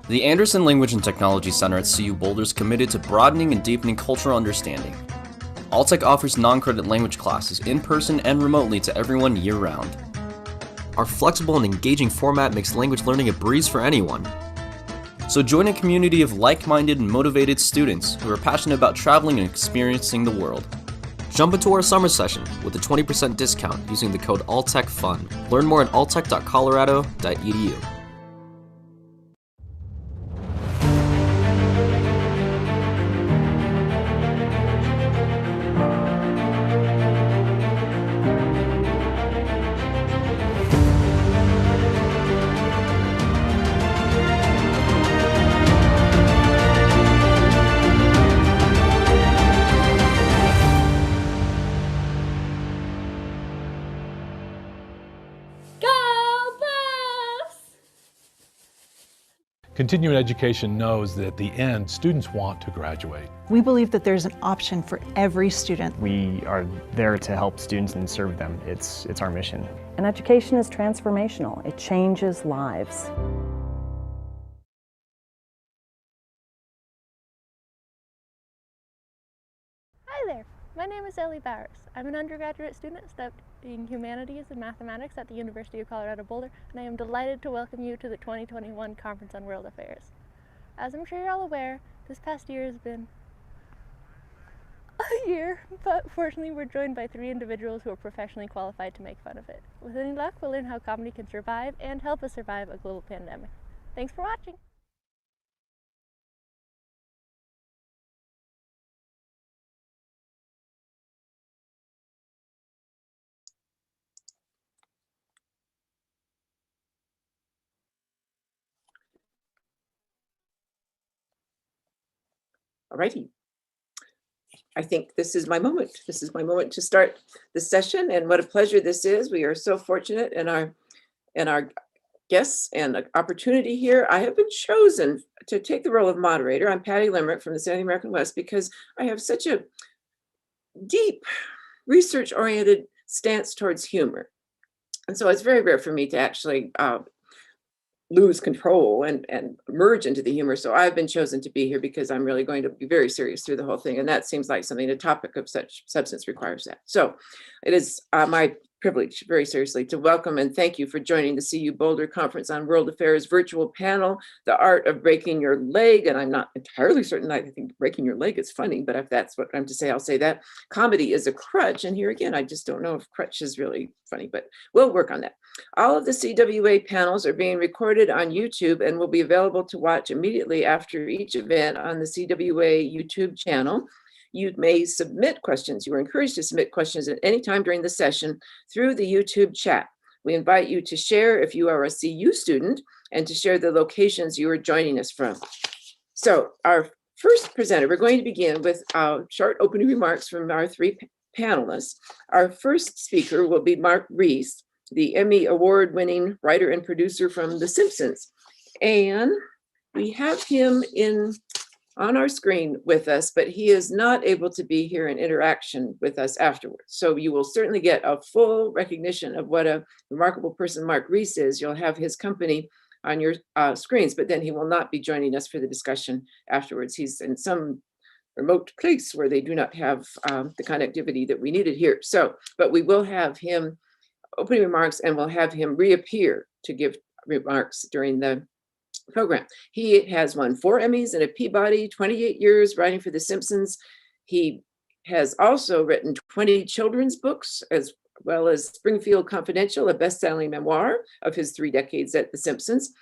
The Anderson Language and Technology Center at CU Boulder is committed to broadening and deepening cultural understanding. Alltech offers non-credit language classes in person and remotely to everyone year-round. Our flexible and engaging format makes language learning a breeze for anyone. So join a community of like-minded and motivated students who are passionate about traveling and experiencing the world. Jump into our summer session with a 20% discount using the code ALLTECHFUN. Learn more at alltech.colorado.edu. Continuing education knows that at the end, students want to graduate. We believe that there's an option for every student. We are there to help students and serve them. It's our mission. And education is transformational. It changes lives. Hi there, my name is Ellie Bowers. I'm an undergraduate student studying humanities and mathematics at the University of Colorado Boulder, and I am delighted to welcome you to the 2021 Conference on World Affairs. As I'm sure you're all aware, this past year has been a year, but fortunately we're joined by 3 individuals who are professionally qualified to make fun of it. With any luck, we'll learn how comedy can survive and help us survive a global pandemic. Thanks for watching! Alrighty. I think this is my moment. This is my moment to start the session, and what a pleasure this is. We are so fortunate in our guests and opportunity here. I have been chosen to take the role of moderator. I'm Patty Limerick from the South American West because I have such a deep research-oriented stance towards humor. And so it's very rare for me to actually lose control and merge into the humor. So I've been chosen to be here because I'm really going to be very serious through the whole thing. And that seems like something, a topic of such substance requires that. So it is my privilege, very seriously, to welcome and thank you for joining the CU Boulder Conference on World Affairs virtual panel, The Art of Breaking Your Leg. And I'm not entirely certain, I think breaking your leg is funny, but if that's what I'm to say, I'll say that. Comedy is a crutch. And here again, I just don't know if crutch is really funny, but we'll work on that. All of the CWA panels are being recorded on YouTube and will be available to watch immediately after each event on the CWA YouTube channel. You may submit questions. You are encouraged to submit questions at any time during the session through the YouTube chat. We invite you to share if you are a CU student and to share the locations you are joining us from. So our first presenter, we're going to begin with short opening remarks from our 3 panelists. Our first speaker will be Mark Reese, the Emmy award-winning writer and producer from The Simpsons. And we have him on our screen with us, but he is not able to be here in interaction with us afterwards. So you will certainly get a full recognition of what a remarkable person Mark Reese is. You'll have his company on your screens, but then he will not be joining us for the discussion afterwards. He's in some remote place where they do not have the connectivity that we needed here. So, but we will have him opening remarks and we'll have him reappear to give remarks during the program. He has won 4 Emmys and a Peabody, 28 years writing for The Simpsons. He has also written 20 children's books, as well as Springfield Confidential, a best-selling memoir of his 3 decades at The Simpsons.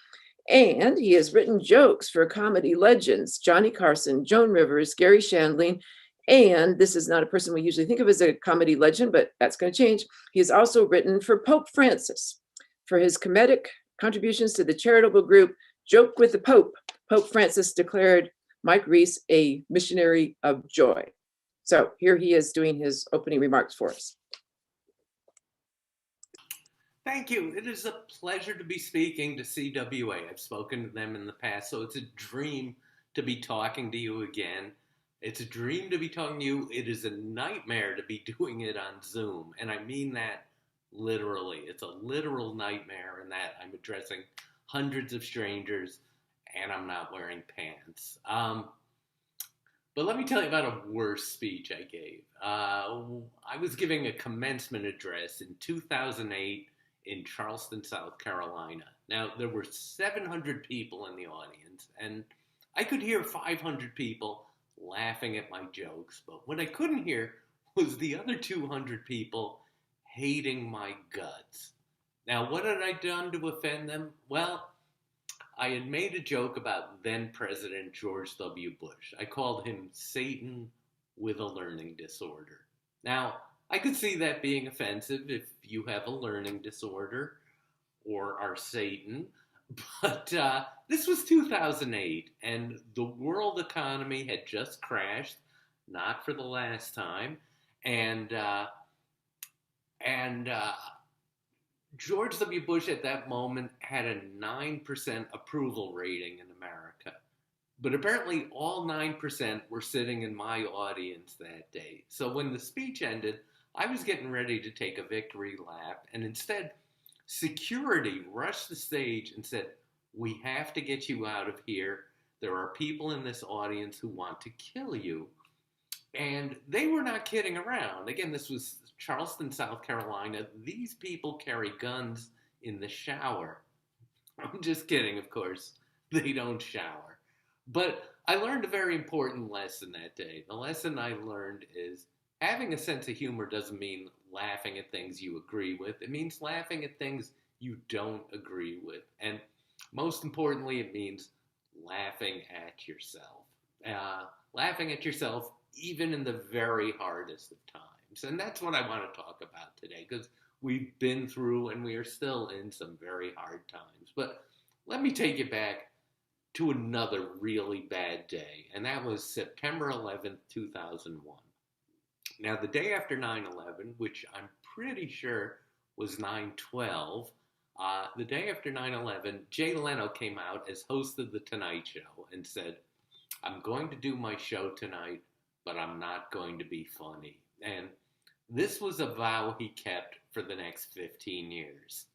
And he has written jokes for comedy legends, Johnny Carson, Joan Rivers, Gary Shandling, and this is not a person we usually think of as a comedy legend, but that's going to change. He has also written for Pope Francis. For his comedic contributions to the charitable group Joke with the Pope, Pope Francis declared Mike Reese a missionary of joy. So here he is doing his opening remarks for us. Thank you. It is a pleasure to be speaking to CWA. I've spoken to them in the past, so it's a dream to be talking to you again. It's a dream to be talking to you. It is a nightmare to be doing it on Zoom, and I mean that literally. It's a literal nightmare in that I'm addressing hundreds of strangers and I'm not wearing pants. But let me tell you about a worse speech I gave. I was giving a commencement address in 2008 in Charleston, South Carolina. Now, there were 700 people in the audience, and I could hear 500 people laughing at my jokes, but what I couldn't hear was the other 200 people hating my guts. Now, what had I done to offend them? Well, I had made a joke about then President George W. Bush. I called him Satan with a learning disorder. Now, I could see that being offensive if you have a learning disorder or are Satan, but this was 2008, and the world economy had just crashed, not for the last time, and George W. Bush at that moment had a 9% approval rating in America. But apparently all 9% were sitting in my audience that day. So when the speech ended, I was getting ready to take a victory lap, and instead, security rushed the stage and said, "We have to get you out of here. There are people in this audience who want to kill you." And they were not kidding around. Again, this was Charleston, South Carolina. These people carry guns in the shower. I'm just kidding, of course. They don't shower. But I learned a very important lesson that day. The lesson I learned is having a sense of humor doesn't mean laughing at things you agree with. It means laughing at things you don't agree with. And most importantly, it means laughing at yourself. Laughing at yourself even in the very hardest of times. And that's what I want to talk about today, because we've been through and we are still in some very hard times. But let me take you back to another really bad day, and that was September 11th, 2001. Now, the day after 9/11, which I'm pretty sure was 9/12, the day after 9/11, Jay Leno came out as host of The Tonight Show and said, "I'm going to do my show tonight, but I'm not going to be funny." And this was a vow he kept for the next 15 years.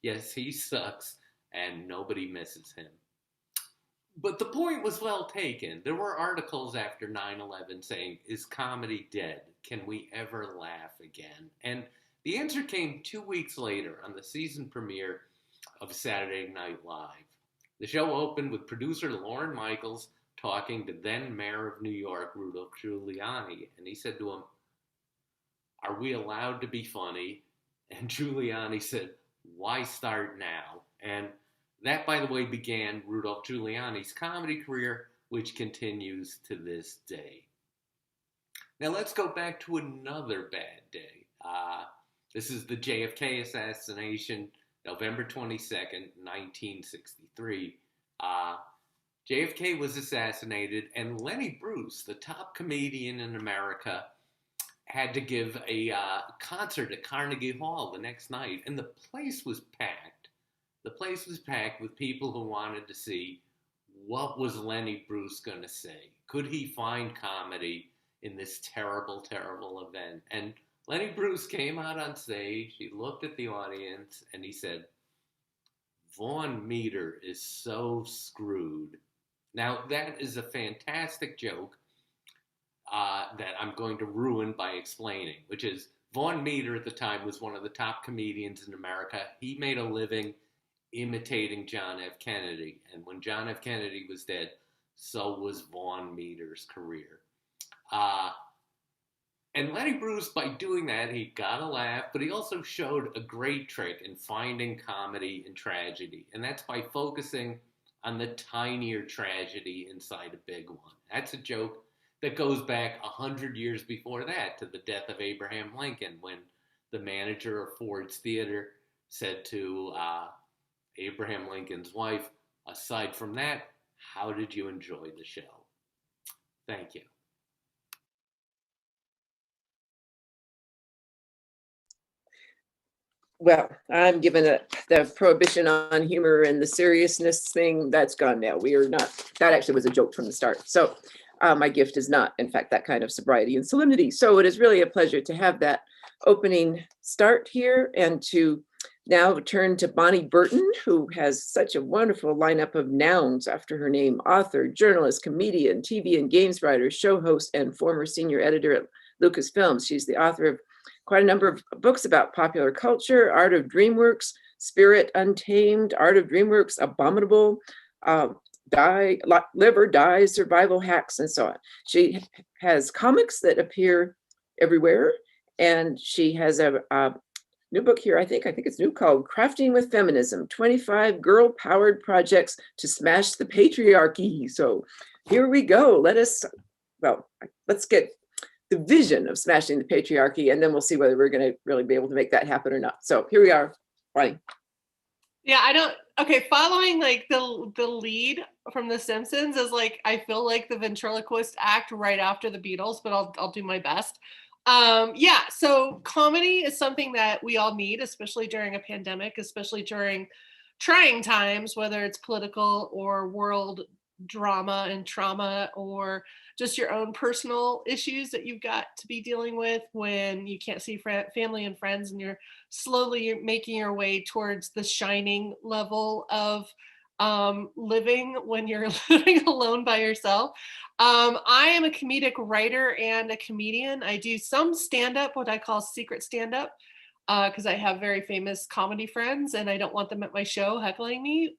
Yes, he sucks, and nobody misses him. But the point was well taken. There were articles after 9/11 saying, "Is comedy dead? Can we ever laugh again?" And the answer came 2 weeks later on the season premiere of Saturday Night Live. The show opened with producer Lorne Michaels talking to then Mayor of New York, Rudolph Giuliani. And he said to him, "Are we allowed to be funny?" And Giuliani said, "Why start now?" And that, by the way, began Rudolph Giuliani's comedy career, which continues to this day. Now let's go back to another bad day. This is the JFK assassination, November 22nd, 1963. JFK was assassinated, and Lenny Bruce, the top comedian in America, had to give a concert at Carnegie Hall the next night, and the place was packed. The place was packed with people who wanted to see what was Lenny Bruce going to say. Could he find comedy in this terrible, terrible event? And Lenny Bruce came out on stage, he looked at the audience, and he said, "Vaughn Meter is so screwed." Now, that is a fantastic joke that I'm going to ruin by explaining, which is Vaughn Meter at the time was one of the top comedians in America. He made a living imitating John F. Kennedy. And when John F. Kennedy was dead, so was Vaughn Meter's career. And Lenny Bruce, by doing that, he got a laugh, but he also showed a great trick in finding comedy in tragedy. And that's by focusing on the tinier tragedy inside a big one. That's a joke that goes back 100 years before that, to the death of Abraham Lincoln, when the manager of Ford's Theater said to Abraham Lincoln's wife, "Aside from that, how did you enjoy the show?" Thank you. Well, I'm given the prohibition on humor and the seriousness thing, that's gone now. We are not, that actually was a joke from the start. So my gift is not, in fact, that kind of sobriety and solemnity. So it is really a pleasure to have that opening start here and to now turn to Bonnie Burton, who has such a wonderful lineup of nouns after her name: author, journalist, comedian, TV and games writer, show host, and former senior editor at Lucasfilms. She's the author of quite a number of books about popular culture: Art of DreamWorks, Spirit Untamed, Art of DreamWorks, Abominable, Live or Die, Survival Hacks, and so on. She has comics that appear everywhere, and she has a new book here, I think it's new, called Crafting with Feminism, 25 girl-powered projects to smash the patriarchy. So here we go. Let's get the vision of smashing the patriarchy, and then we'll see whether we're going to really be able to make that happen or not. So here we are, Bonnie. Yeah, following like the lead from The Simpsons is like, I feel like the ventriloquist act right after the Beatles, but I'll do my best. So comedy is something that we all need, especially during a pandemic, especially during trying times, whether it's political or world drama and trauma, or just your own personal issues that you've got to be dealing with when you can't see family and friends, and you're slowly making your way towards the shining level of living when you're living alone by yourself. I am a comedic writer and a comedian. I do some stand-up, what I call secret stand-up, because I have very famous comedy friends and I don't want them at my show heckling me.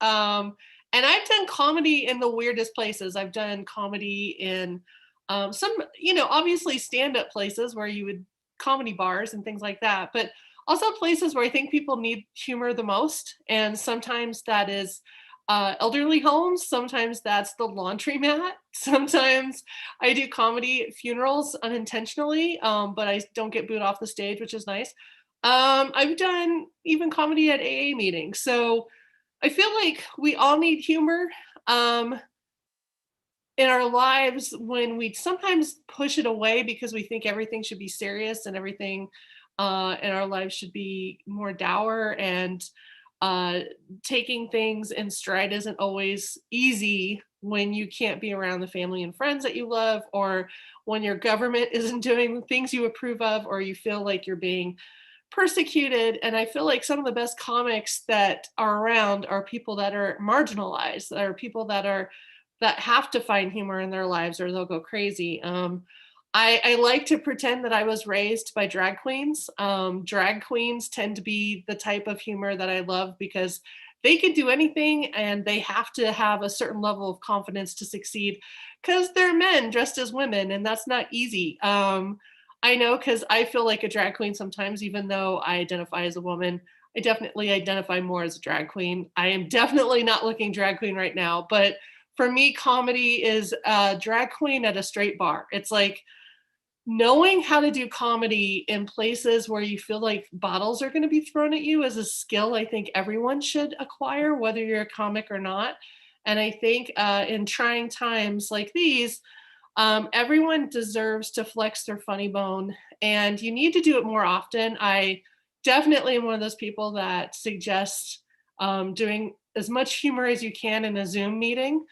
And I've done comedy in the weirdest places. I've done comedy in some, obviously stand-up places where you would, comedy bars and things like that, but also places where I think people need humor the most. And sometimes that is elderly homes. Sometimes that's the laundromat. Sometimes I do comedy at funerals unintentionally, but I don't get booed off the stage, which is nice. I've done even comedy at AA meetings. So I feel like we all need humor in our lives, when we sometimes push it away because we think everything should be serious and everything in our lives should be more dour, and taking things in stride isn't always easy when you can't be around the family and friends that you love, or when your government isn't doing things you approve of, or you feel like you're being persecuted. And I feel like some of the best comics that are around are people that are marginalized, that are people that have to find humor in their lives or they'll go crazy. I like to pretend that I was raised by drag queens. Drag queens tend to be the type of humor that I love because they can do anything and they have to have a certain level of confidence to succeed because they're men dressed as women, and that's not easy. I know, because I feel like a drag queen sometimes, even though I identify as a woman. I definitely identify more as a drag queen. I am definitely not looking drag queen right now, but for me, comedy is a drag queen at a straight bar. It's like knowing how to do comedy in places where you feel like bottles are going to be thrown at you is a skill I think everyone should acquire, whether you're a comic or not. And I think in trying times like these, everyone deserves to flex their funny bone, and you need to do it more often. I definitely am one of those people that suggests doing as much humor as you can in a Zoom meeting.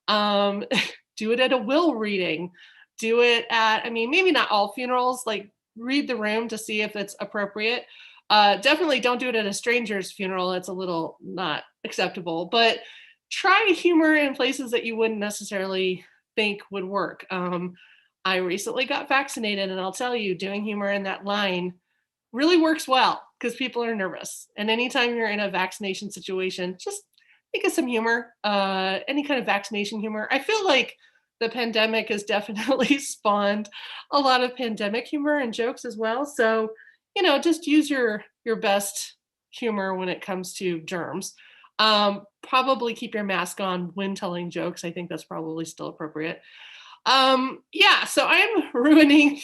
Do it at a will reading. Do it at, maybe not all funerals, like read the room to see if it's appropriate. Definitely don't do it at a stranger's funeral. It's a little not acceptable, but try humor in places that you wouldn't necessarily think would work. I recently got vaccinated, and I'll tell you, doing humor in that line really works well because people are nervous. And anytime you're in a vaccination situation, just think of some humor, any kind of vaccination humor. I feel like the pandemic has definitely spawned a lot of pandemic humor and jokes as well. So, just use your best humor when it comes to germs. Probably keep your mask on when telling jokes. I think that's probably still appropriate. So I'm ruining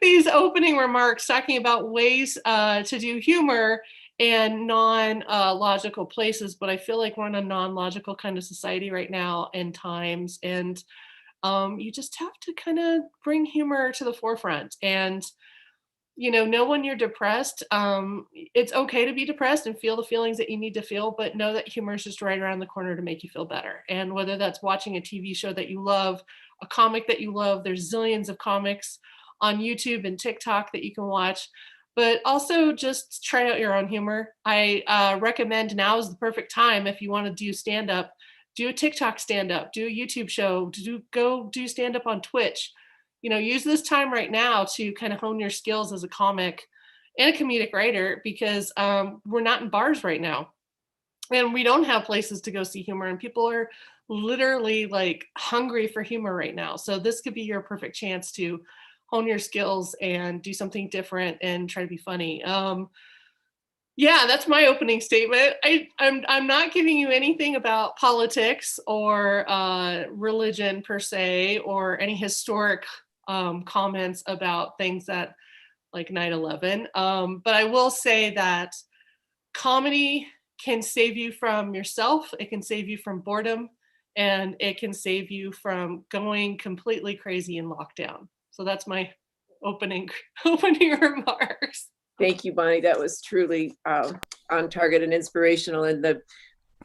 these opening remarks talking about ways to do humor and non-logical places, but I feel like we're in a non-logical kind of society right now and times, and you just have to kind of bring humor to the forefront. And know when you're depressed, it's okay to be depressed and feel the feelings that you need to feel, but know that humor is just right around the corner to make you feel better. And whether that's watching a TV show that you love, a comic that you love, there's zillions of comics on YouTube and TikTok that you can watch. but also just try out your own humor. I recommend now is the perfect time if you want to do stand-up, do a TikTok stand-up, do a YouTube show, go do stand-up on Twitch. Use this time right now to kind of hone your skills as a comic and a comedic writer, because we're not in bars right now. And we don't have places to go see humor, and people are literally like hungry for humor right now. So this could be your perfect chance to hone your skills and do something different and try to be funny. Yeah, that's my opening statement. I'm not giving you anything about politics or religion per se, or any historic comments about things that like 9/11. But I will say that comedy can save you from yourself. It can save you from boredom, and it can save you from going completely crazy in lockdown. So that's my opening remarks. Thank you, Bonnie. That was truly on target and inspirational. And the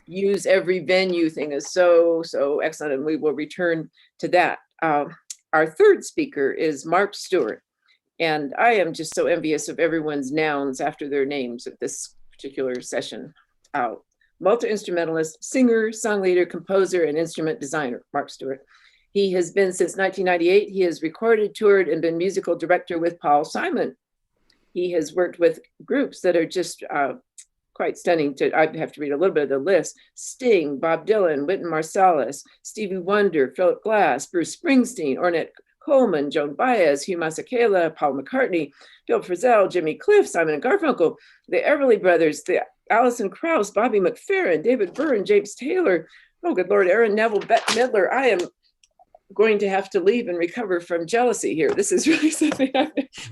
use every venue thing is so excellent. And we will return to that. Our third speaker is Mark Stewart. And I am just so envious of everyone's nouns after their names at this particular session. Multi-instrumentalist, singer, song leader, composer, and instrument designer, Mark Stewart. He has been since 1998. He has recorded, toured, and been musical director with Paul Simon. He has worked with groups that are just quite stunning. I'd have to read a little bit of the list. Sting, Bob Dylan, Wynton Marsalis, Stevie Wonder, Philip Glass, Bruce Springsteen, Ornette Coleman, Joan Baez, Hugh Masekela, Paul McCartney, Bill Frisell, Jimmy Cliff, Simon & Garfunkel, the Everly Brothers, the Alison Krauss, Bobby McFerrin, David Byrne, James Taylor, oh good Lord, Aaron Neville, Bette Midler. I am going to have to leave and recover from jealousy here. This is really something.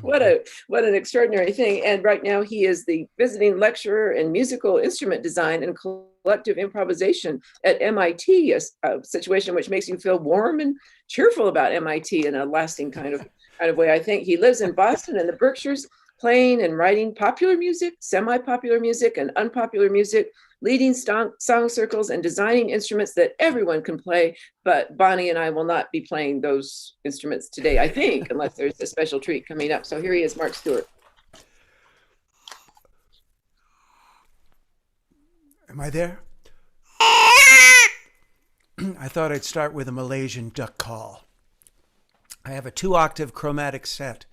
What an extraordinary thing. And right now he is the visiting lecturer in musical instrument design and collective improvisation at MIT, a situation which makes you feel warm and cheerful about MIT in a lasting kind of way. I think he lives in Boston and the Berkshires, playing and writing popular music, semi-popular music, and unpopular music, leading song circles and designing instruments that everyone can play. But Bonnie and I will not be playing those instruments today, I think, unless there's a special treat coming up. So here he is, Mark Stewart. Am I there? I thought I'd start with a Malaysian duck call. I have a 2-octave chromatic set.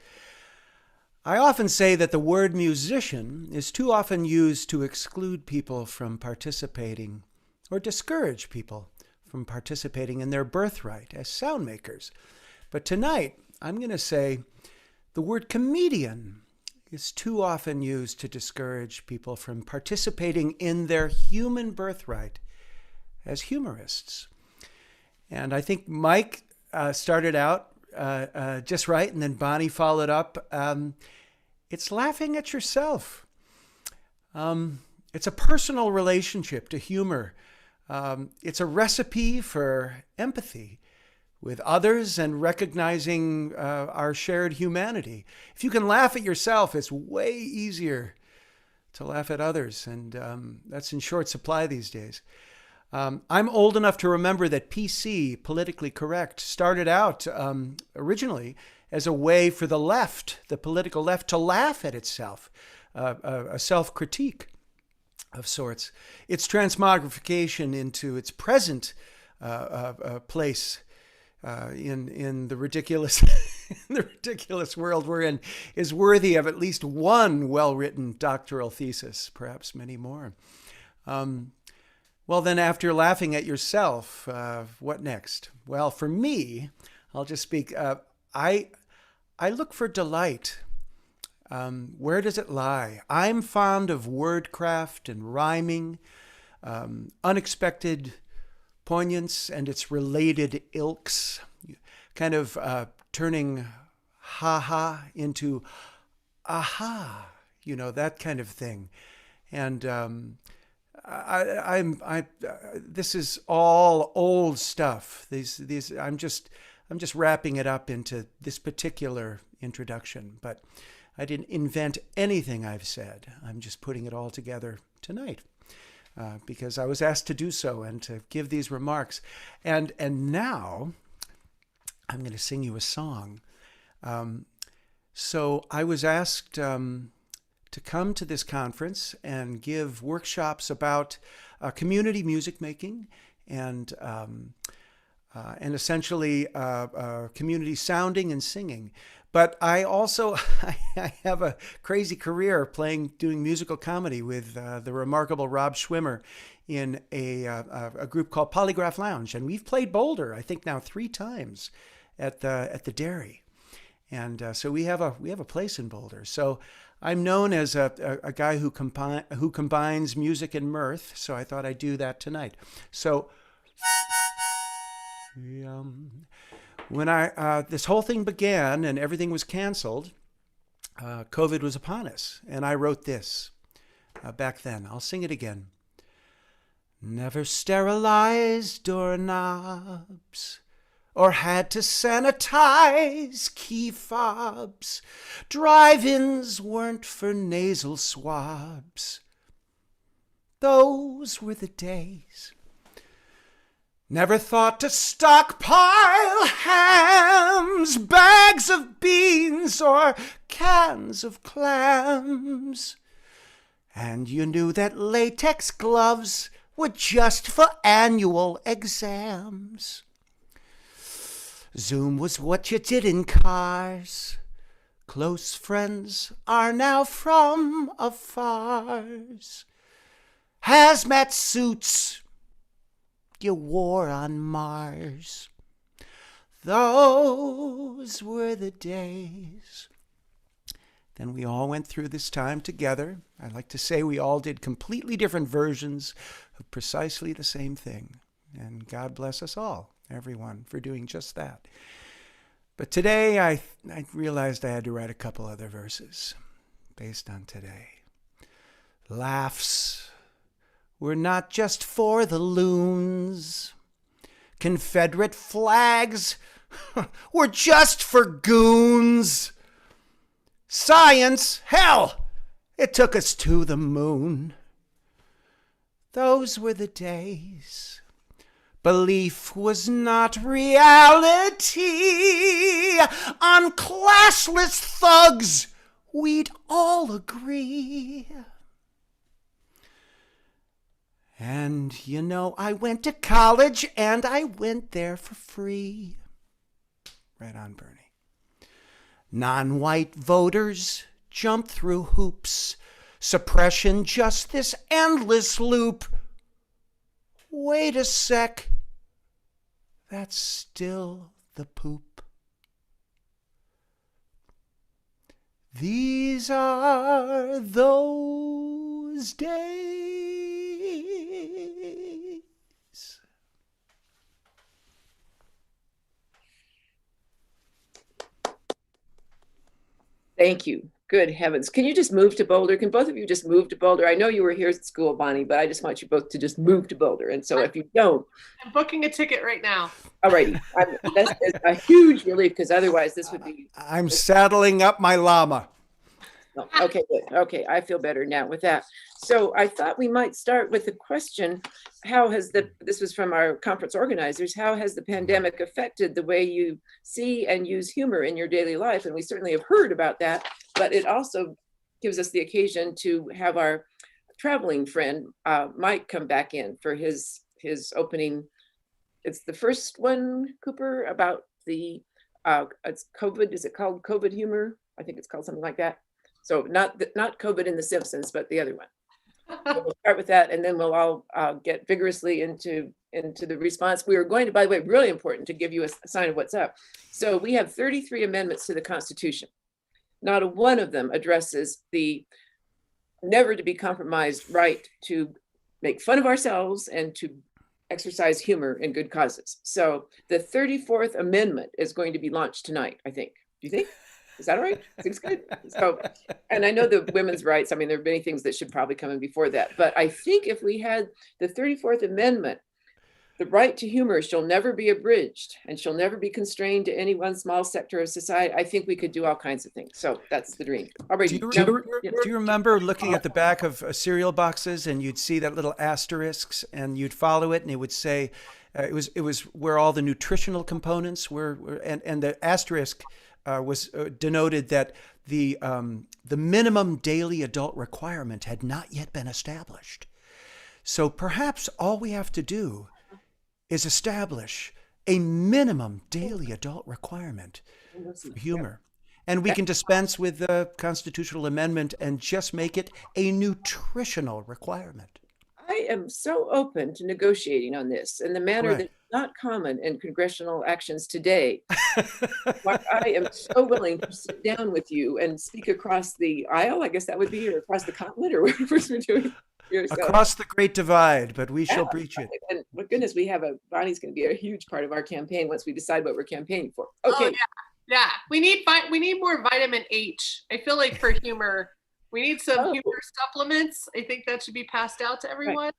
I often say that the word musician is too often used to exclude people from participating or discourage people from participating in their birthright as sound makers. But tonight, I'm going to say the word comedian is too often used to discourage people from participating in their human birthright as humorists. And I think Mike started out just right, and then Bonnie followed up. It's laughing at yourself. It's a personal relationship to humor. It's a recipe for empathy with others and recognizing our shared humanity. If you can laugh at yourself, it's way easier to laugh at others, and that's in short supply these days. I'm old enough to remember that PC, politically correct, started out originally as a way for the left, the political left, to laugh at itself, a self-critique of sorts. Its transmogrification into its present place in the ridiculous in the ridiculous world we're in is worthy of at least one well-written doctoral thesis, perhaps many more. Well, then after laughing at yourself, what next? Well, for me, I'll just speak. I look for delight. Where does it lie? I'm fond of wordcraft and rhyming, unexpected poignance and its related ilks, kind of turning ha-ha into aha, that kind of thing. And this is all old stuff. I'm just wrapping it up into this particular introduction, but I didn't invent anything I've said. I'm just putting it all together tonight because I was asked to do so and to give these remarks. And now I'm going to sing you a song. So I was asked to come to this conference and give workshops about community music making and essentially community sounding and singing. But I also I have a crazy career doing musical comedy with the remarkable Rob Schwimmer in a group called Polygraph Lounge, and we've played Boulder, I think now 3 times at the Dairy, and so we have a place in Boulder. So I'm known as a guy who combines music and mirth. So I thought I'd do that tonight. So when this whole thing began and everything was canceled, COVID was upon us, and I wrote this back then. I'll sing it again. Never sterilized doorknobs or had to sanitize key fobs. Drive-ins weren't for nasal swabs. Those were the days. Never thought to stockpile hams, bags of beans, or cans of clams. And you knew that latex gloves were just for annual exams. Zoom was what you did in cars. Close friends are now from afars. Hazmat suits you wore on Mars. Those were the days. Then we all went through this time together. I like to say we all did completely different versions of precisely the same thing. And God bless us all, everyone, for doing just that. But today I realized I had to write a couple other verses based on today. Laughs were not just for the loons. Confederate flags were just for goons. Science, hell, it took us to the moon. Those were the days. Belief was not reality. On classless thugs, we'd all agree. And, you know, I went to college and I went there for free. Right on, Bernie. Non-white voters jump through hoops. Suppression, just this endless loop. Wait a sec. That's still the poop. These are those days. Thank you. Good heavens. Can you just move to Boulder? Can both of you just move to Boulder? I know you were here at school, Bonnie, but I just want you both to just move to Boulder. And so if you don't. I'm booking a ticket right now. All righty. That's a huge relief because otherwise this would be. I'm saddling up my llama. Oh, okay, good. Okay, I feel better now with that. So I thought we might start with the question, this was from our conference organizers, how has the pandemic affected the way you see and use humor in your daily life? And we certainly have heard about that, but it also gives us the occasion to have our traveling friend, Mike, come back in for his opening. It's the first one, Cooper, about it's COVID. Is it called COVID humor? I think it's called something like that. So not COVID in The Simpsons, but the other one. So we'll start with that, and then we'll all get vigorously into the response. We are going to, by the way, really important to give you a sign of what's up. So we have 33 amendments to the Constitution. Not a one of them addresses the never to be compromised right to make fun of ourselves and to exercise humor in good causes. So the 34th Amendment is going to be launched tonight, I think. Do you think? Is that all right? Seems good. So, and I know the women's rights, I mean, there are many things that should probably come in before that, but I think if we had the 34th Amendment, the right to humor shall never be abridged and shall never be constrained to any one small sector of society. I think we could do all kinds of things. So that's the dream. All right. Do you remember looking at the back of cereal boxes and you'd see that little asterisks and you'd follow it and it would say, it was where all the nutritional components were, and the asterisk was denoted that the minimum daily adult requirement had not yet been established. So perhaps all we have to do is establish a minimum daily adult requirement for humor. And we can dispense with the constitutional amendment and just make it a nutritional requirement. I am so open to negotiating on this in the manner Right. that's not common in congressional actions today. But I am so willing to sit down with you and speak across the aisle, I guess that would be, or across the continent, or whatever we're doing here. So, Across the great divide, but we shall breach it. and my goodness, Bonnie's going to be a huge part of our campaign once we decide what we're campaigning for. Oh, Okay. yeah. We need more vitamin H. I feel like for humor, we need some humor supplements. I think that should be passed out to everyone.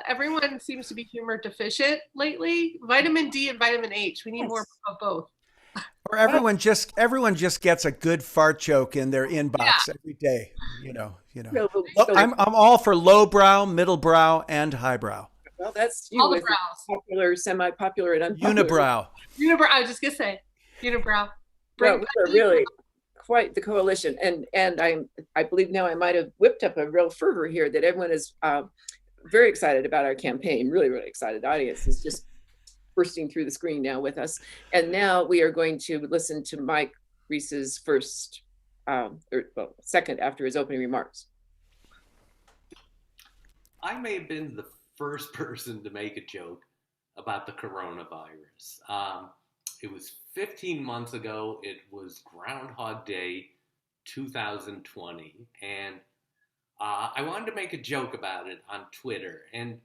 Everyone seems to be humor deficient lately. Vitamin D and vitamin H. We need more of both. Or everyone just gets a good fart joke in their inbox every day. You know. I'm all for lowbrow, middlebrow, and highbrow. Well, that's you All the with brows. popular, semi-popular, and unpopular. Unibrow. I was just gonna say unibrow. Well, we're really quite the coalition, and I believe now I might have whipped up a real fervor here that everyone is very excited about our campaign. Really, really excited. The audience is just bursting through the screen now with us. And now we are going to listen to Mike Reese's second after his opening remarks. I may have been the first person to make a joke about the coronavirus. It was 15 months ago. It was Groundhog Day 2020. And I wanted to make a joke about it on Twitter. And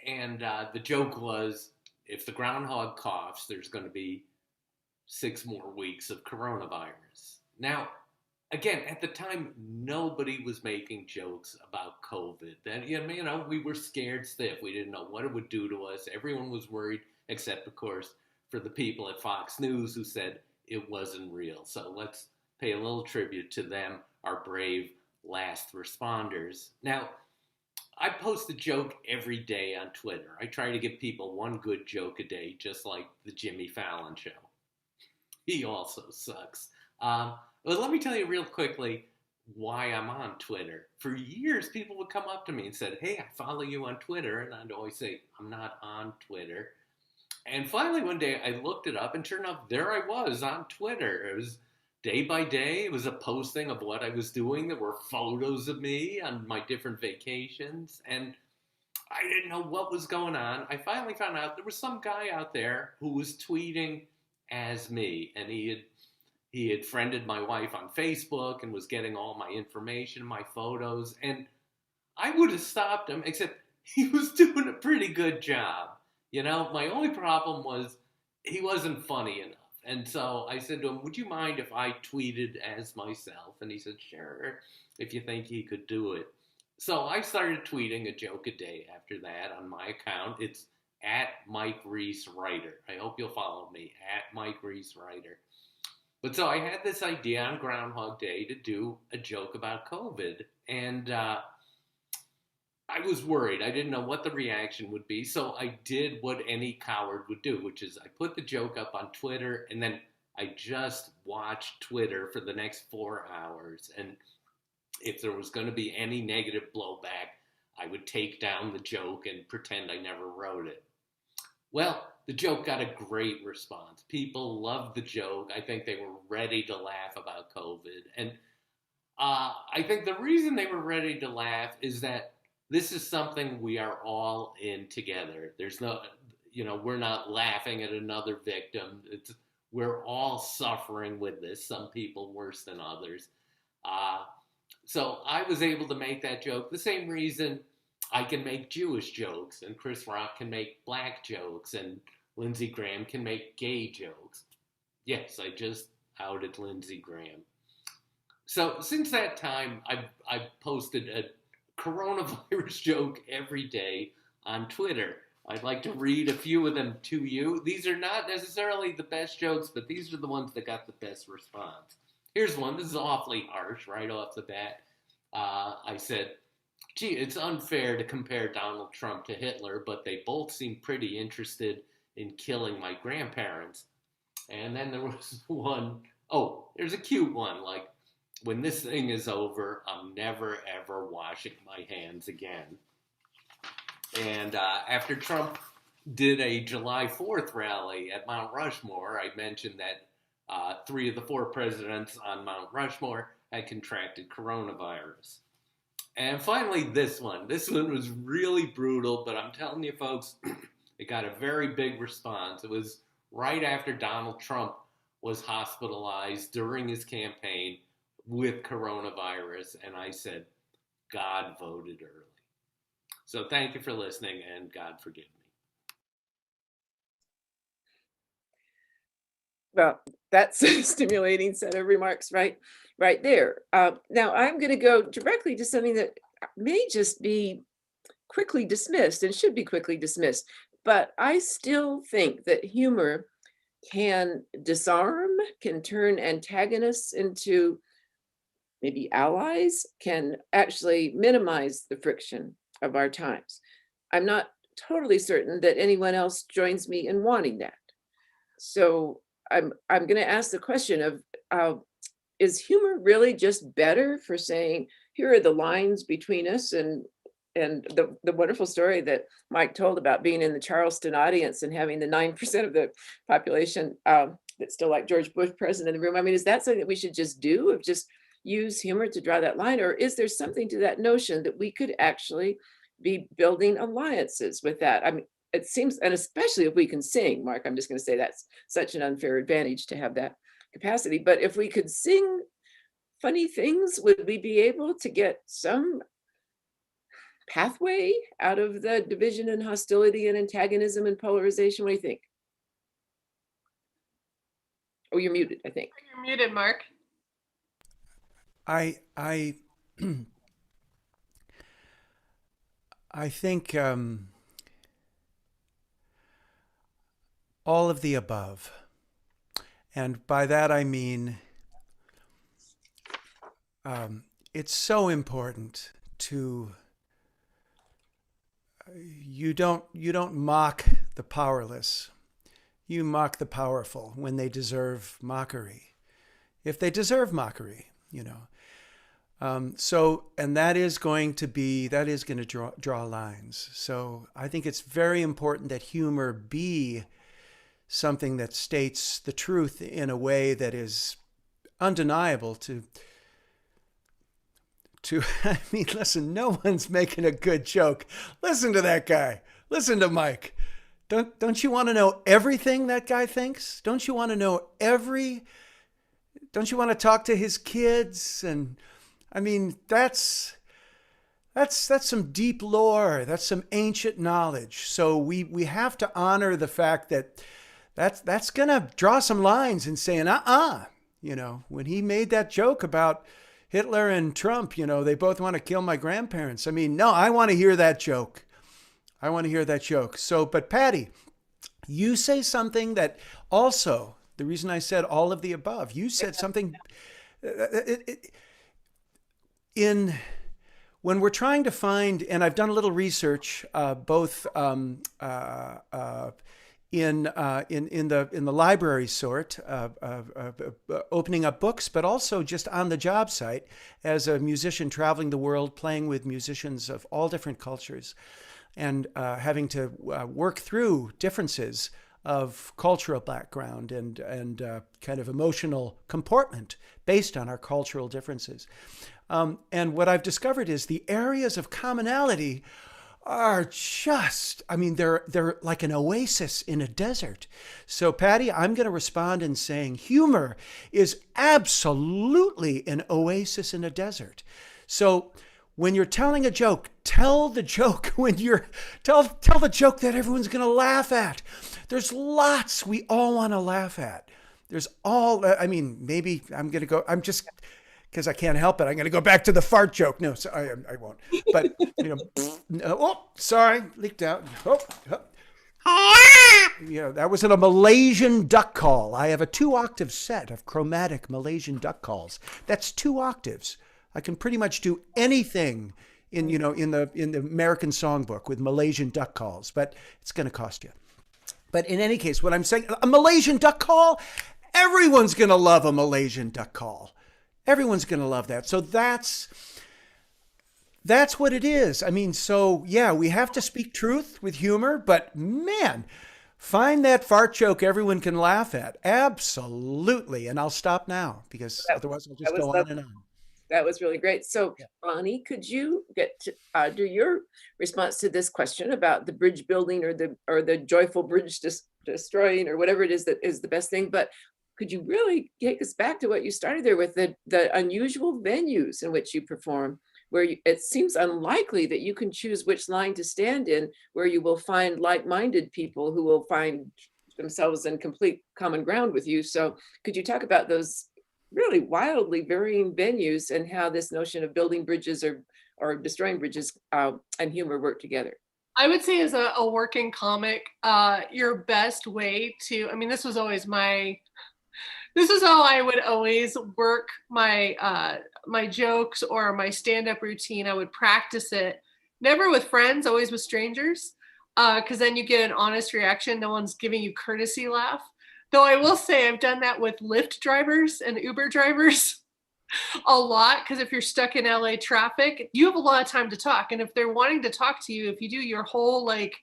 the joke was, if the groundhog coughs, there's going to be 6 more weeks of coronavirus. Now, again, at the time, nobody was making jokes about COVID. Then, we were scared stiff. We didn't know what it would do to us. Everyone was worried, except, of course, for the people at Fox News who said it wasn't real. So let's pay a little tribute to them, our brave last responders. Now, I post a joke every day on Twitter. I try to give people one good joke a day, just like the Jimmy Fallon show. He also sucks. But let me tell you real quickly why I'm on Twitter. For years, people would come up to me and said, "Hey, I follow you on Twitter." And I'd always say, "I'm not on Twitter." And finally, one day, I looked it up, and sure enough, there I was on Twitter. It was day by day. It was a posting of what I was doing. There were photos of me on my different vacations, and I didn't know what was going on. I finally found out there was some guy out there who was tweeting as me, and he had friended my wife on Facebook and was getting all my information, my photos, and I would have stopped him, except he was doing a pretty good job. My only problem was he wasn't funny enough. And so I said to him, "Would you mind if I tweeted as myself?" And he said, "Sure, if you think he could do it." So I started tweeting a joke a day after that on my account. It's at Mike Reese Writer. I hope you'll follow me, at Mike Reese Writer. But so I had this idea on Groundhog Day to do a joke about COVID. And I was worried. I didn't know what the reaction would be. So I did what any coward would do, which is I put the joke up on Twitter, and then I just watched Twitter for the next 4 hours. And if there was going to be any negative blowback, I would take down the joke and pretend I never wrote it. Well, the joke got a great response. People loved the joke. I think they were ready to laugh about COVID. And I think the reason they were ready to laugh is that this is something we are all in together. There's no, we're not laughing at another victim. We're all suffering with this, some people worse than others. So I was able to make that joke. The same reason I can make Jewish jokes, and Chris Rock can make black jokes, and Lindsey Graham can make gay jokes. Yes, I just outed Lindsey Graham. So since that time, I've posted a coronavirus joke every day on Twitter. I'd like to read a few of them to you. These are not necessarily the best jokes, but these are the ones that got the best response. Here's one. This is awfully harsh right off the bat. I said, "Gee, it's unfair to compare Donald Trump to Hitler, but they both seem pretty interested in killing my grandparents." And then there was one Oh, there's a cute one, like, when this thing is over, I'm never, ever washing my hands again. And after Trump did a July 4th rally at Mount Rushmore, I mentioned that 3 of the 4 presidents on Mount Rushmore had contracted coronavirus. And finally, this one. This one was really brutal, but I'm telling you, folks, it got a very big response. It was right after Donald Trump was hospitalized during his campaign with coronavirus, and I said, God voted early. So thank you for listening, and God forgive me. Well, that's a stimulating set of remarks right there. Now I'm going to go directly to something that may just be quickly dismissed and should be quickly dismissed, but I still think that humor can disarm, can turn antagonists into maybe allies, can actually minimize the friction of our times. I'm not totally certain that anyone else joins me in wanting that. So I'm going to ask the question of, is humor really just better for saying, here are the lines between us, and the wonderful story that Mike told about being in the Charleston audience and having the 9% of the population that still like George Bush president in the room. I mean, is that something that we should just do, of just use humor to draw that line? Or is there something to that notion that we could actually be building alliances with that? I mean, it seems, and especially if we can sing, Mark, I'm just going to say that's such an unfair advantage to have that capacity. But if we could sing funny things, would we be able to get some pathway out of the division and hostility and antagonism and polarization? What do you think? Oh, you're muted, I think. You're muted, Mark. I think all of the above. And by that I mean it's so important to you don't mock the powerless. You mock the powerful when they deserve mockery. If they deserve mockery, you know. So, and that is going to draw lines. So I think it's very important that humor be something that states the truth in a way that is undeniable to I mean, listen, no one's making a good joke. Listen to that guy. Listen to Mike. Don't you want to know everything that guy thinks? Don't you want to know don't you want to talk to his kids? And I mean, that's some deep lore. That's some ancient knowledge. So we have to honor the fact that that's going to draw some lines and saying, you know, when he made that joke about Hitler and Trump, you know, they both want to kill my grandparents. I mean, no, I want to hear that joke. I want to hear that joke. So, but Patty, you say something that also, the reason I said all of the above, you said something when we're trying to find, and I've done a little research, both in the library sort, opening up books, but also just on the job site as a musician traveling the world, playing with musicians of all different cultures, and having to work through differences of cultural background and kind of emotional comportment based on our cultural differences. And what I've discovered is the areas of commonality are just, I mean, they're like an oasis in a desert. So Patty, I'm going to respond in saying humor is absolutely an oasis in a desert. So when you're telling a joke, tell the joke when you're, tell the joke that everyone's going to laugh at. There's lots we all want to laugh at. There's all, I mean, maybe I'm going to go, I'm just, because I can't help it, I'm going to go back to the fart joke. No, so I won't. But, you know, oh, sorry, leaked out. You know, that was in a Malaysian duck call. I have a 2-octave set of chromatic Malaysian duck calls. That's 2 octaves. I can pretty much do anything in the American songbook with Malaysian duck calls, but it's going to cost you. But in any case, what I'm saying, a Malaysian duck call Everyone's going to love a Malaysian duck call. Everyone's going to love that. So that's what it is. I mean, so yeah, we have to speak truth with humor, but man, find that fart joke everyone can laugh at. Absolutely. And I'll stop now because otherwise I'll just go on and on. That was really great. So, Bonnie, could you get to do your response to this question about the bridge building or the joyful bridge destroying or whatever it is that is the best thing? But could you really take us back to what you started there with the unusual venues in which you perform, where it seems unlikely that you can choose which line to stand in, where you will find like-minded people who will find themselves in complete common ground with you. So could you talk about those really wildly varying venues and how this notion of building bridges or destroying bridges and humor work together? I would say as a working comic, your best way to, I mean, this was how I would always work my my jokes or my stand-up routine. I would practice it, never with friends, always with strangers, because then you get an honest reaction. No one's giving you courtesy laugh. Though I will say I've done that with Lyft drivers and Uber drivers a lot, because if you're stuck in LA traffic, you have a lot of time to talk. And if they're wanting to talk to you, if you do your whole, like,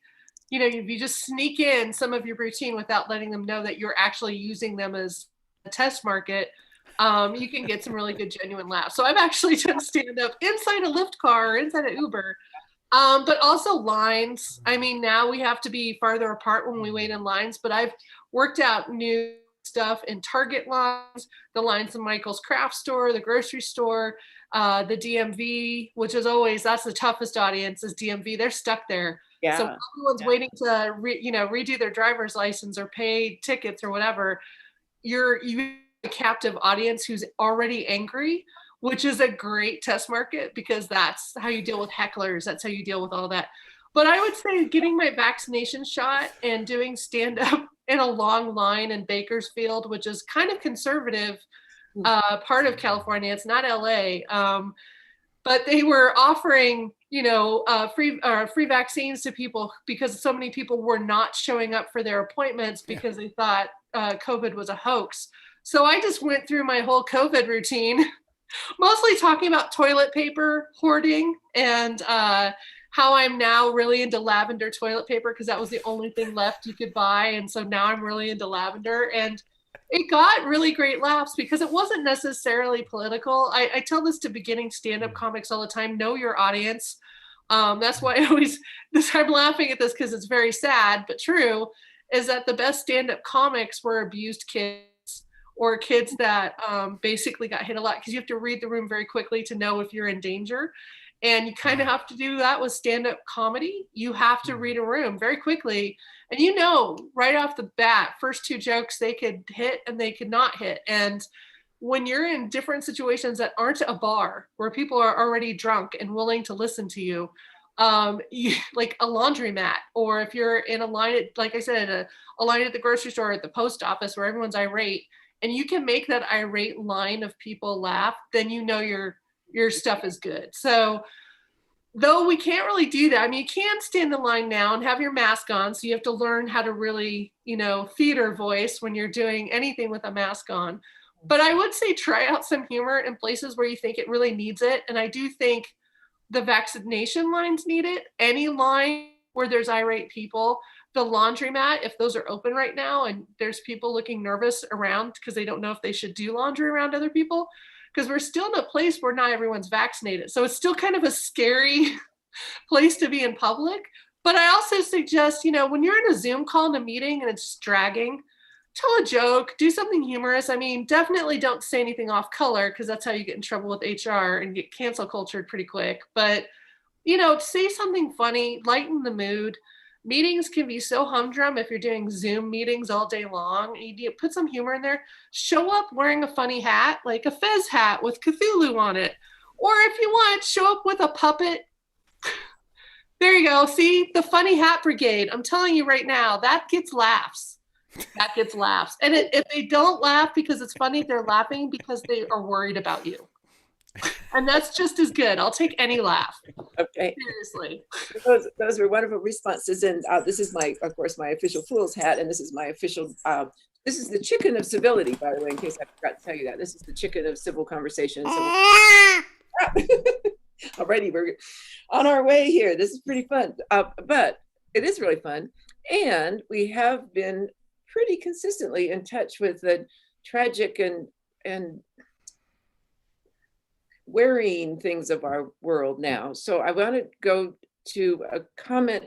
you know, if you just sneak in some of your routine without letting them know that you're actually using them as a test market, you can get some really good genuine laughs. So I've actually done stand up inside a Lyft car or inside an Uber. But also lines. I mean, now we have to be farther apart when we wait in lines, but I've worked out new stuff in Target lines, the lines in Michael's craft store, the grocery store, the DMV, which is always, that's the toughest audience is DMV. They're stuck there. Yeah. So everyone's waiting to redo their driver's license or pay tickets or whatever. You have a captive audience who's already angry, which is a great test market because that's how you deal with hecklers. That's how you deal with all that. But I would say getting my vaccination shot and doing stand-up in a long line in Bakersfield, which is kind of conservative part of California. It's not LA. But they were offering, free vaccines to people because so many people were not showing up for their appointments because they thought COVID was a hoax. So I just went through my whole COVID routine, mostly talking about toilet paper hoarding and how I'm now really into lavender toilet paper because that was the only thing left you could buy. And so now I'm really into lavender. And it got really great laughs because it wasn't necessarily political. I tell this to beginning stand-up comics all the time, know your audience. That's why I'm laughing at this because it's very sad, but true, is that the best stand-up comics were abused kids or kids that basically got hit a lot because you have to read the room very quickly to know if you're in danger. And you kind of have to do that with stand-up comedy. You have to read a room very quickly. And right off the bat, first two jokes, they could hit and they could not hit. And when you're in different situations that aren't a bar where people are already drunk and willing to listen to you, like a laundromat, or if you're in a line, like I said, a line at the grocery store or at the post office where everyone's irate, and you can make that irate line of people laugh, then your stuff is good. So though we can't really do that, I mean, you can stand in line now and have your mask on. So you have to learn how to really, theater voice when you're doing anything with a mask on. But I would say try out some humor in places where you think it really needs it. And I do think the vaccination lines need it. Any line where there's irate people, the laundromat, if those are open right now and there's people looking nervous around because they don't know if they should do laundry around other people, because we're still in a place where not everyone's vaccinated. So it's still kind of a scary place to be in public. But I also suggest, when you're in a Zoom call in a meeting and it's dragging, tell a joke, do something humorous. I mean, definitely don't say anything off color because that's how you get in trouble with HR and get cancel cultured pretty quick. But, say something funny, lighten the mood. Meetings can be so humdrum if you're doing Zoom meetings all day long. You put some humor in there. Show up wearing a funny hat, like a Fez hat with Cthulhu on it. Or if you want, show up with a puppet. There you go. See, the funny hat brigade. I'm telling you right now, that gets laughs. That gets laughs. And if they don't laugh because it's funny, they're laughing because they are worried about you. And that's just as good. I'll take any laugh. Okay. Seriously. Those were wonderful responses. And this is of course, my official fool's hat. And this is my official This is the chicken of civility, by the way, in case I forgot to tell you that. This is the chicken of civil conversation. Alrighty, we're on our way here. This is pretty fun, but it is really fun. And we have been pretty consistently in touch with the tragic and worrying things of our world now. So I want to go to a comment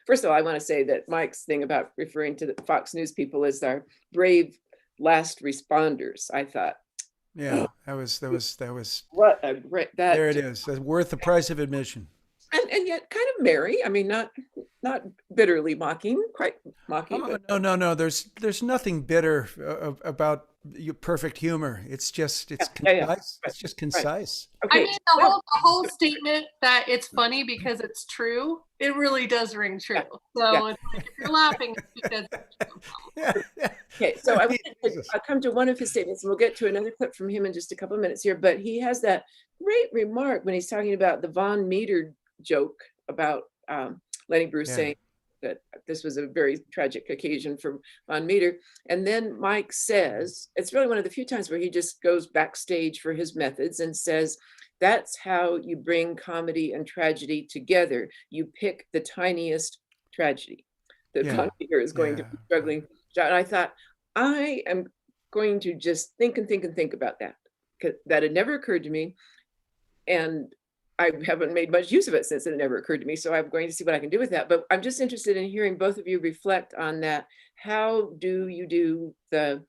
first of all, I want to say that Mike's thing about referring to the Fox News people as our brave last responders, I thought. Yeah, that was What a great, that. There it is. That's worth the price of admission. And yet kind of merry. I mean, not bitterly mocking, quite mocking. No. There's nothing bitter about your perfect humor. It's concise. Yeah. It's just concise. Right. Okay. I mean, the whole statement that it's funny because it's true, it really does ring true. So it's like, if you're laughing, it's because it's true. Okay, so I'll come to one of his statements, and we'll get to another clip from him in just a couple of minutes here. But he has that great remark when he's talking about the Von Meter joke about Lenny Bruce saying that this was a very tragic occasion for Von Meter. And then Mike says, it's really one of the few times where he just goes backstage for his methods and says, that's how you bring comedy and tragedy together. You pick the tiniest tragedy that Von Meter is going to be struggling. And I thought, I am going to just think about that, because that had never occurred to me. And I haven't made much use of it since it never occurred to me. So I'm going to see what I can do with that. But I'm just interested in hearing both of you reflect on that. How do you do the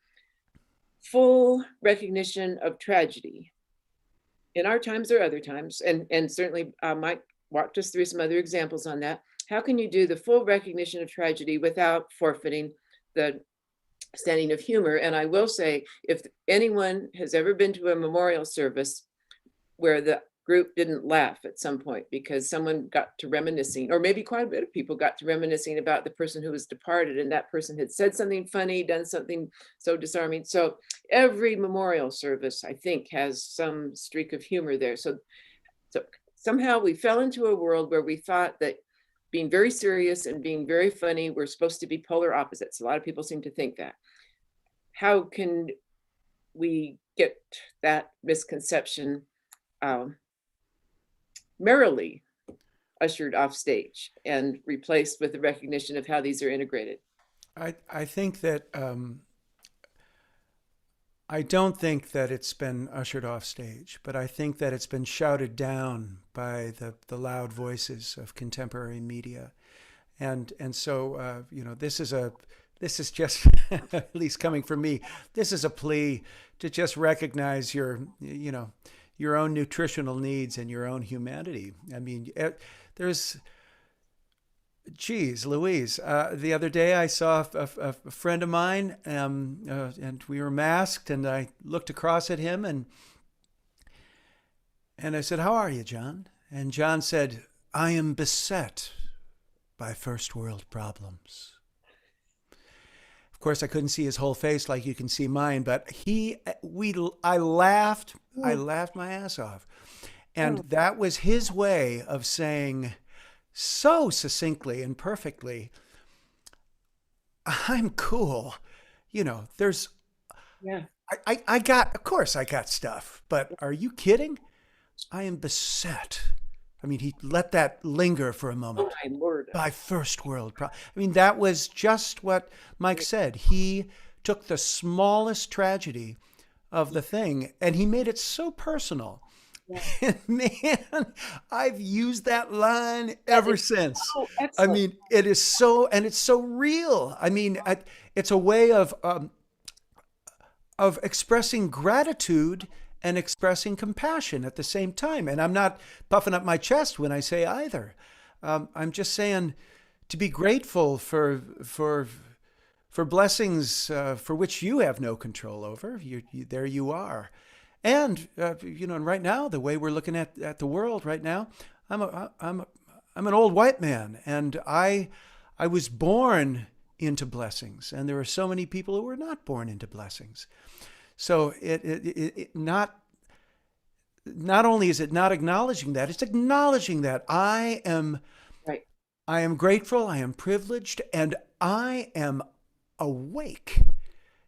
full recognition of tragedy in our times or other times? And certainly Mike walked us through some other examples on that. How can you do the full recognition of tragedy without forfeiting the standing of humor? And I will say, if anyone has ever been to a memorial service where the group didn't laugh at some point because someone got to reminiscing, or maybe quite a bit of people got to reminiscing about the person who was departed, and that person had said something funny, done something so disarming. So every memorial service, I think, has some streak of humor there. So somehow we fell into a world where we thought that being very serious and being very funny were supposed to be polar opposites. A lot of people seem to think that. How can we get that misconception merrily ushered off stage and replaced with the recognition of how these are integrated? I think that I don't think that it's been ushered off stage, but I think that it's been shouted down by the loud voices of contemporary media, and so this is just at least coming from me. This is a plea to just recognize your own nutritional needs and your own humanity. I mean, geez, Louise, the other day I saw a friend of mine, and we were masked, and I looked across at him and I said, "How are you, John?" And John said, "I am beset by first world problems." Of course, I couldn't see his whole face like you can see mine, but I laughed my ass off. And that was his way of saying so succinctly and perfectly, I'm cool. Of course I got stuff, but are you kidding? I am beset. I mean, he let that linger for a moment. Oh, my Lord. By first world problems. I mean, that was just what Mike said. He took the smallest tragedy of the thing and he made it so personal. Yeah. And man, I've used that line ever since. So I mean, it's so real. I mean, it's a way of expressing gratitude and expressing compassion at the same time. And I'm not puffing up my chest when I say either. I'm just saying to be grateful for blessings for which you have no control over. There you are. And and right now, the way we're looking at the world right now, I'm an old white man, and I was born into blessings, and there are so many people who were not born into blessings. So it not only is it not acknowledging that, it's acknowledging that I am grateful, I am privileged, and I am awake.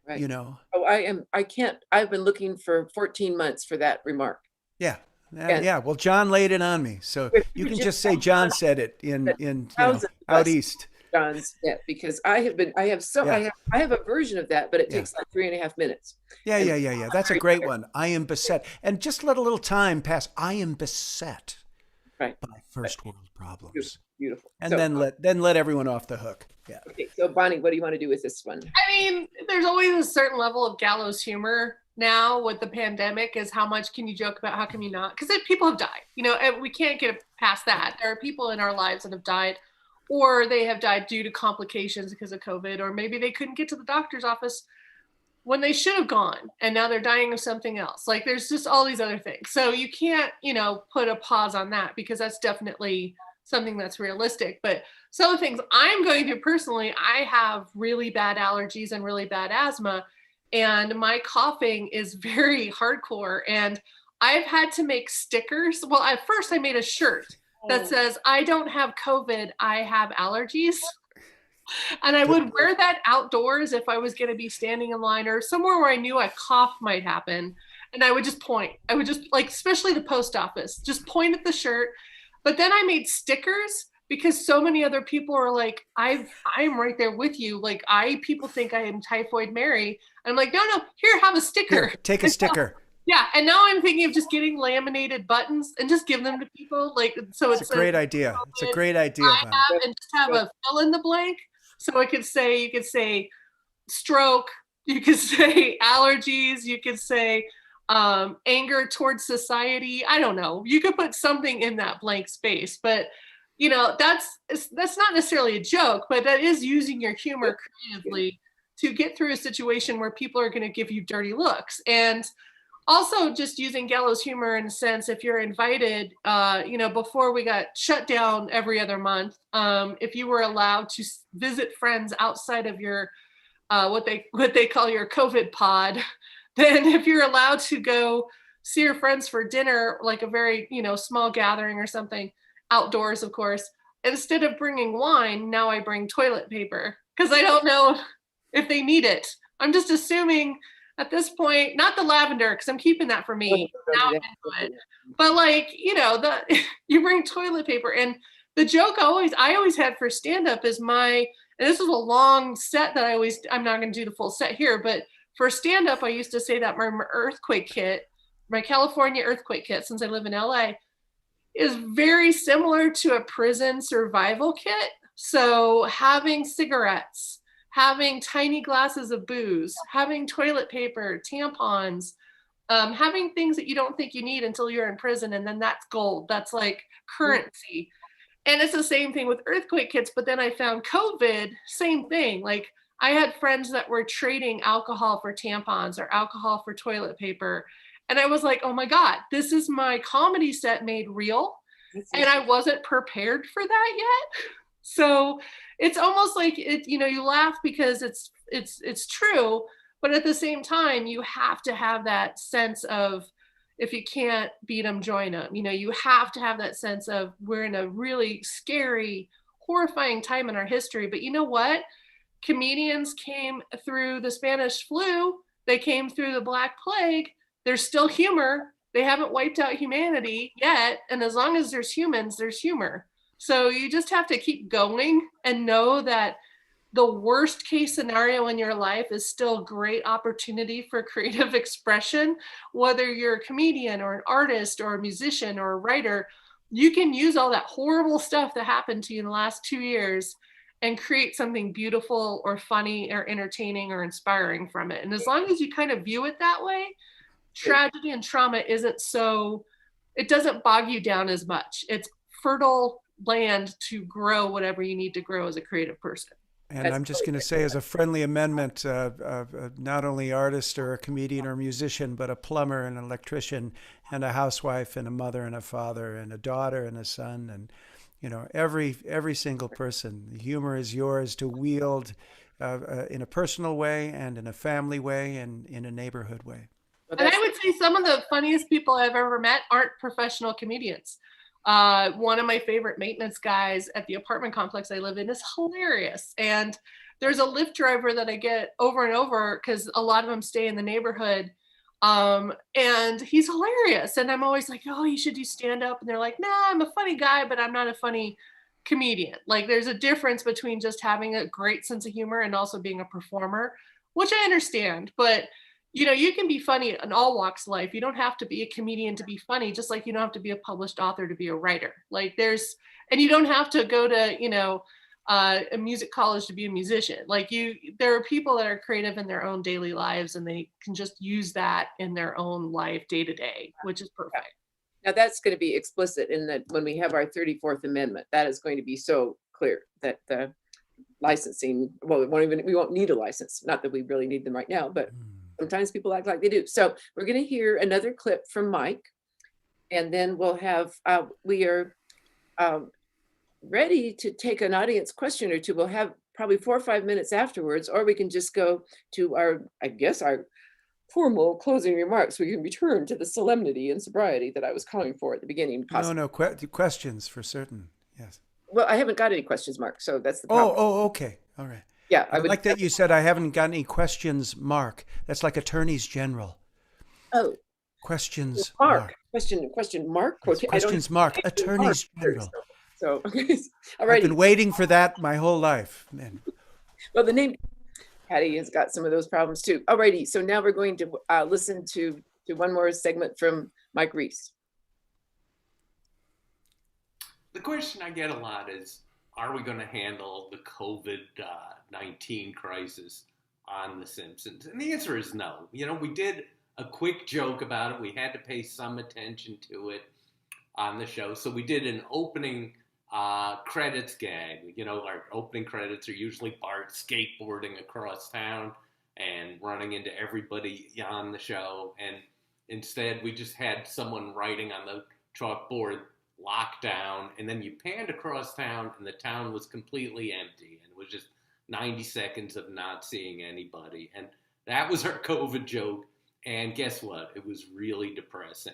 Right. you know. Oh, I've been looking for 14 months for that remark. Yeah. And Yeah. Well, John laid it on me. So if you you can just just say John said it in thousands of out us, east. John's, yeah, because I have a version of that, but it Yeah. takes like 3.5 minutes. Yeah, And yeah, yeah, yeah. That's a great one. I am beset. And just let a little time pass. I am beset Right. by first world problems. Beautiful. And So, then let everyone off the hook. Yeah. okay, so Bonnie, what do you want to do with this one? I mean, there's always a certain level of gallows humor now with the pandemic. Is how much can you joke about? How can you not? Because people have died, and we can't get past that. There are people in our lives that have died, or they have died due to complications because of COVID, or maybe they couldn't get to the doctor's office when they should have gone, and now they're dying of something else. Like, there's just all these other things. So you can't, put a pause on that, because that's definitely something that's realistic. But some of the things I'm going through personally, I have really bad allergies and really bad asthma, and my coughing is very hardcore. And I've had to make stickers. Well, at first I made a shirt that says, "I don't have COVID, I have allergies." And I would wear that outdoors if I was going to be standing in line or somewhere where I knew a cough might happen. And I would just point. I would just, like, especially the post office, just point at the shirt. But then I made stickers, because so many other people are like, I'm right there with you. Like, people think I am Typhoid Mary. And I'm like, no, here, have a sticker. Here, take a sticker. Yeah, and now I'm thinking of just getting laminated buttons and just give them to people. Like, so It's a great idea. It's a great idea. And just have a fill in the blank. So you could say stroke, you could say allergies, you could say anger towards society. I don't know. You could put something in that blank space, but that's not necessarily a joke, but that is using your humor creatively to get through a situation where people are going to give you dirty looks. And also just using gallows humor in a sense, if you're invited, before we got shut down every other month, if you were allowed to visit friends outside of your, what they call your COVID pod, then if you're allowed to go see your friends for dinner, like a very, small gathering or something, outdoors, of course, instead of bringing wine, now I bring toilet paper, because I don't know if they need it. I'm just assuming at this point, not the lavender, because I'm keeping that for me. Now I'm into it. But you bring toilet paper. And the joke I always had for stand-up is and this is a long set that I'm not going to do the full set here, but for stand-up, I used to say that my earthquake kit, my California earthquake kit, since I live in LA, is very similar to a prison survival kit. So having cigarettes, having tiny glasses of booze, having toilet paper, tampons, having things that you don't think you need until you're in prison, and then that's gold. That's like currency. And it's the same thing with earthquake kits, but then I found COVID, same thing. Like, I had friends that were trading alcohol for tampons or alcohol for toilet paper. And I was like, oh my God, this is my comedy set made real. And I wasn't prepared for that yet. So it's almost like you laugh because it's true, but at the same time, you have to have that sense of, if you can't beat them, join them. You have to have that sense of, we're in a really scary, horrifying time in our history. But you know what? Comedians came through the Spanish flu. They came through the Black Plague. There's still humor. They haven't wiped out humanity yet. And as long as there's humans, there's humor. So you just have to keep going and know that the worst case scenario in your life is still great opportunity for creative expression. Whether you're a comedian or an artist or a musician or a writer, you can use all that horrible stuff that happened to you in the last 2 years and create something beautiful or funny or entertaining or inspiring from it. And as long as you kind of view it that way, tragedy and trauma it doesn't bog you down as much. It's fertile land to grow whatever you need to grow as a creative person. And I'm just going to say, as a friendly amendment, not only artist or a comedian or musician, but a plumber and an electrician and a housewife and a mother and a father and a daughter and a son. And, every single person, the humor is yours to wield in a personal way and in a family way and in a neighborhood way. And I would say some of the funniest people I've ever met aren't professional comedians. One of my favorite maintenance guys at the apartment complex I live in is hilarious. And there's a Lyft driver that I get over and over because a lot of them stay in the neighborhood. And he's hilarious. And I'm always like, oh, you should do stand up. And they're like, nah, I'm a funny guy, but I'm not a funny comedian. Like there's a difference between just having a great sense of humor and also being a performer, which I understand. But you know, you can be funny in all walks of life. You don't have to be a comedian to be funny, just like you don't have to be a published author to be a writer. Like and you don't have to go to, you know, a music college to be a musician. Like there are people that are creative in their own daily lives and they can just use that in their own life day to day, which is perfect. Now that's going to be explicit in that when we have our 34th Amendment, that is going to be so clear that the licensing, well, we won't need a license. Not that we really need them right now, but sometimes people act like they do. So we're going to hear another clip from Mike, and then we'll have, we are ready to take an audience question or two. We'll have probably 4 or 5 minutes afterwards, or we can just go to our formal closing remarks. We can return to the solemnity and sobriety that I was calling for at the beginning. No, questions for certain. Yes. Well, I haven't got any questions, Mark. So that's the problem. Oh, okay. All right. Yeah. I like that you said I haven't got any questions, Mark. That's like attorneys general. Oh. Questions, Mark. Question mark? Questions, Mark. Attorneys general. So, okay. All right. I've been waiting for that my whole life. Man. Well, the name Patty has got some of those problems too. All righty. So now we're going to listen to one more segment from Mike Reese. The question I get a lot is, are we going to handle the COVID-19 crisis on The Simpsons? And the answer is no. You know, we did a quick joke about it. We had to pay some attention to it on the show. So we did an opening credits gag. You know, our opening credits are usually Bart skateboarding across town and running into everybody on the show. And instead, we just had someone writing on the chalkboard, lockdown, and then you panned across town and the town was completely empty, and it was just 90 seconds of not seeing anybody. And that was our COVID joke. And guess what? It was really depressing.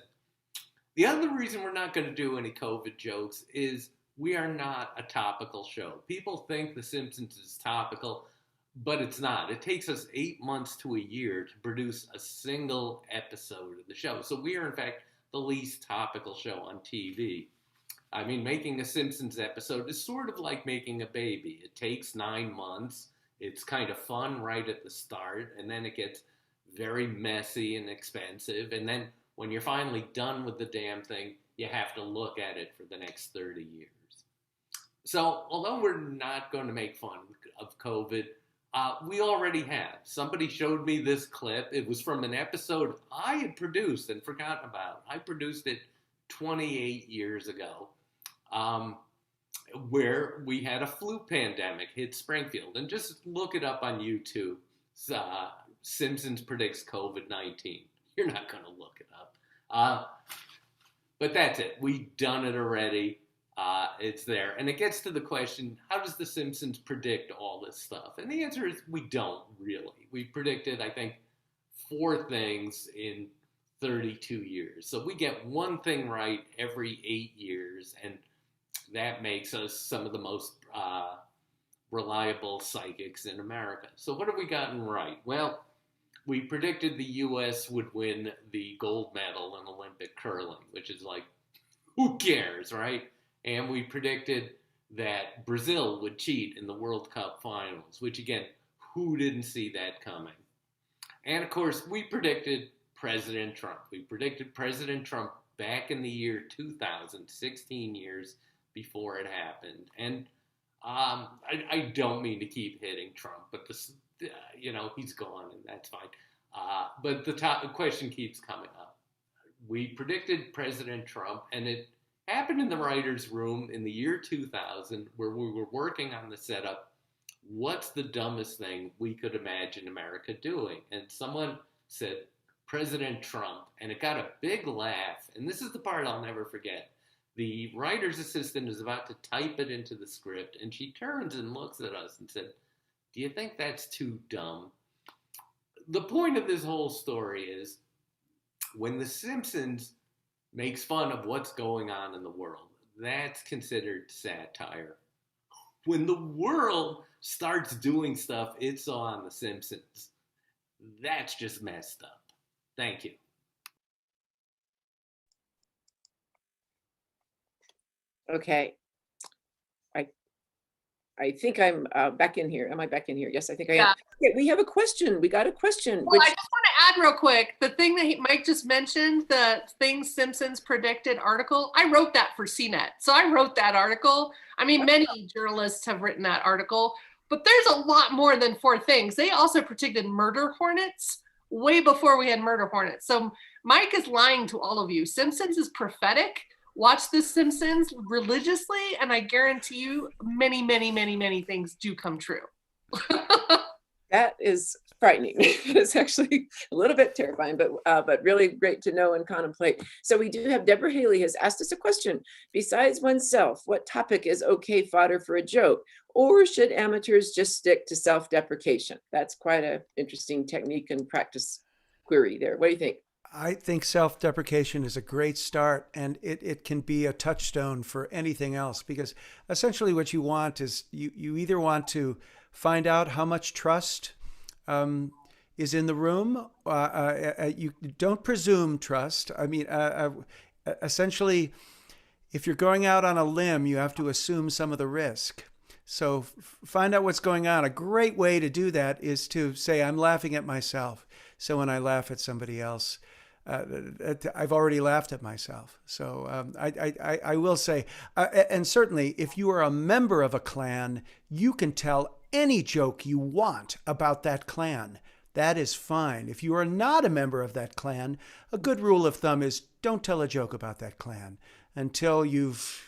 The other reason we're not going to do any COVID jokes is we are not a topical show. People think The Simpsons is topical, but it's not. It takes us 8 months to a year to produce a single episode of the show. So we are, in fact, the least topical show on TV. I mean, making a Simpsons episode is sort of like making a baby. It takes 9 months. It's kind of fun right at the start, and then it gets very messy and expensive. And then when you're finally done with the damn thing, you have to look at it for the next 30 years. So although we're not going to make fun of COVID, we already have. Somebody showed me this clip. It was from an episode I had produced and forgotten about. I produced it 28 years ago, where we had a flu pandemic hit Springfield. And just look it up on YouTube. Simpsons predicts COVID-19. You're not going to look it up. But that's it. We've done it already. It's there. And it gets to the question, how does The Simpsons predict all this stuff? And the answer is we don't really. We predicted, I think, 4 things in 32 years. So we get one thing right every 8 years, and that makes us some of the most reliable psychics in America. So what have we gotten right? Well, we predicted the U.S. would win the gold medal in Olympic curling, which is like, who cares, right? And we predicted that Brazil would cheat in the World Cup finals, which again, who didn't see that coming? And of course, we predicted President Trump. We predicted President Trump back in the year 2000, 16 years before it happened. And I don't mean to keep hitting Trump, but he's gone and that's fine. But the question keeps coming up. We predicted President Trump, and it happened in the writer's room in the year 2000, where we were working on the setup. What's the dumbest thing we could imagine America doing? And someone said, President Trump, and it got a big laugh. And this is the part I'll never forget. The writer's assistant is about to type it into the script, and she turns and looks at us and said, do you think that's too dumb? The point of this whole story is, when The Simpsons makes fun of what's going on in the world, that's considered satire. When the world starts doing stuff it saw on The Simpsons. That's just messed up. Thank you. Okay. I think I'm back in here. Am I back in here? Yes, I think I am. Okay, we have a question. We got a question. Well, I just want to add real quick, the thing that Mike just mentioned, the things Simpsons predicted article, I wrote that for CNET. So I wrote that article. I mean, many journalists have written that article, but there's a lot more than 4 things. They also predicted murder hornets way before we had murder hornets. So Mike is lying to all of you. Simpsons is prophetic. Watch The Simpsons religiously, and I guarantee you many, many, many, many things do come true. That is frightening. It's actually a little bit terrifying, but really great to know and contemplate. So we do have Deborah Haley has asked us a question. Besides oneself, what topic is okay fodder for a joke? Or should amateurs just stick to self-deprecation? That's quite an interesting technique and practice query there. What do you think? I think self-deprecation is a great start, and it can be a touchstone for anything else, because essentially what you want is you either want to find out how much trust is in the room. You don't presume trust. I mean, essentially, if you're going out on a limb, you have to assume some of the risk. So find out what's going on. A great way to do that is to say, I'm laughing at myself. So when I laugh at somebody else, I've already laughed at myself. So I will say, and certainly if you are a member of a clan, you can tell any joke you want about that clan. That is fine. If you are not a member of that clan, a good rule of thumb is don't tell a joke about that clan until you've,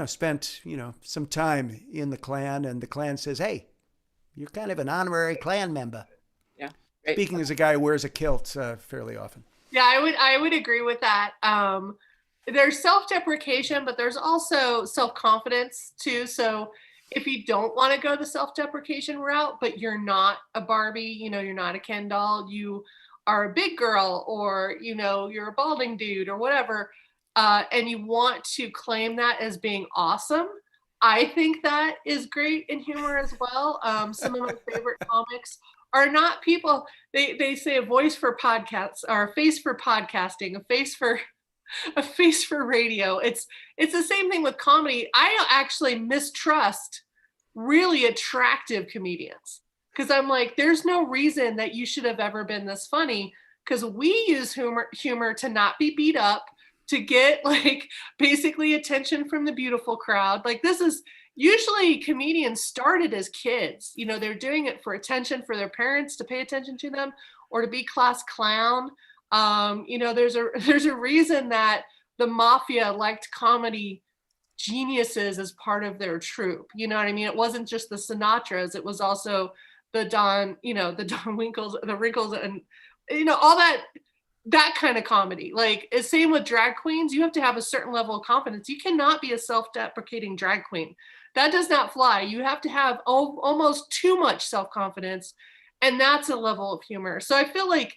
spent, some time in the clan, and the clan says, hey, you're kind of an honorary clan member. Yeah. Great. Speaking as a guy who wears a kilt fairly often. Yeah, I would agree with that. There's self-deprecation, but there's also self-confidence too. So if you don't want to go the self-deprecation route, but you're not a Barbie, you're not a Ken doll, you are a big girl, or, you're a balding dude or whatever, and you want to claim that as being awesome, I think that is great in humor as well. Some of my favorite comics are not people, they say a voice for podcasts, or a face for podcasting, a face for radio. It's the same thing with comedy. I actually mistrust really attractive comedians, because I'm like, there's no reason that you should have ever been this funny, because we use humor to not be beat up, to get basically attention from the beautiful crowd. This is usually comedians started as kids. They're doing it for attention, for their parents to pay attention to them, or to be class clown. There's a reason that the mafia liked comedy geniuses as part of their troupe. You know what I mean? It wasn't just the Sinatras. It was also the Don Winkles, the Wrinkles, and all that kind of comedy. Same with drag queens. You have to have a certain level of confidence. You cannot be a self-deprecating drag queen. That does not fly. You have to have almost too much self-confidence, and that's a level of humor. So I feel like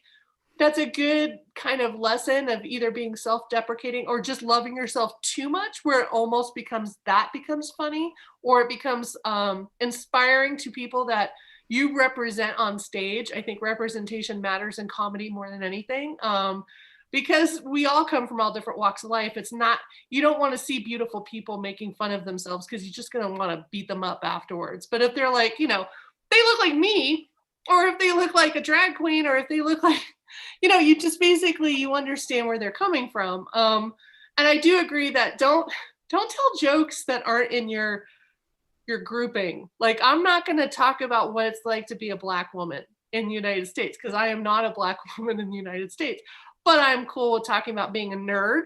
that's a good kind of lesson of either being self-deprecating or just loving yourself too much, where it almost becomes funny, or it becomes inspiring to people that you represent on stage. I think representation matters in comedy more than anything, because we all come from all different walks of life. It's not, you don't want to see beautiful people making fun of themselves, because you're just going to want to beat them up afterwards. But if they're like, they look like me, or if they look like a drag queen, or if they look like, you just basically, you understand where they're coming from. And I do agree that don't tell jokes that aren't in your grouping. I'm not going to talk about what it's like to be a Black woman in the United States, because I am not a Black woman in the United States, but I'm cool with talking about being a nerd,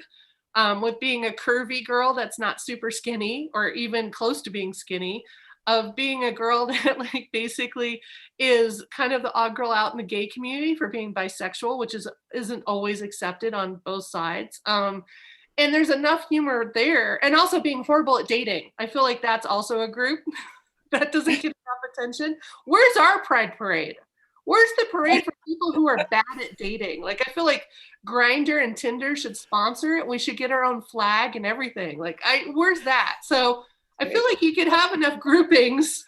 with being a curvy girl that's not super skinny or even close to being skinny, of being a girl that basically is kind of the odd girl out in the gay community for being bisexual, which isn't always accepted on both sides. And there's enough humor there. And also being horrible at dating. I feel like that's also a group that doesn't get enough attention. Where's our Pride Parade? Where's the parade for people who are bad at dating? I feel like Grindr and Tinder should sponsor it. We should get our own flag and everything. Where's that? So I feel like you could have enough groupings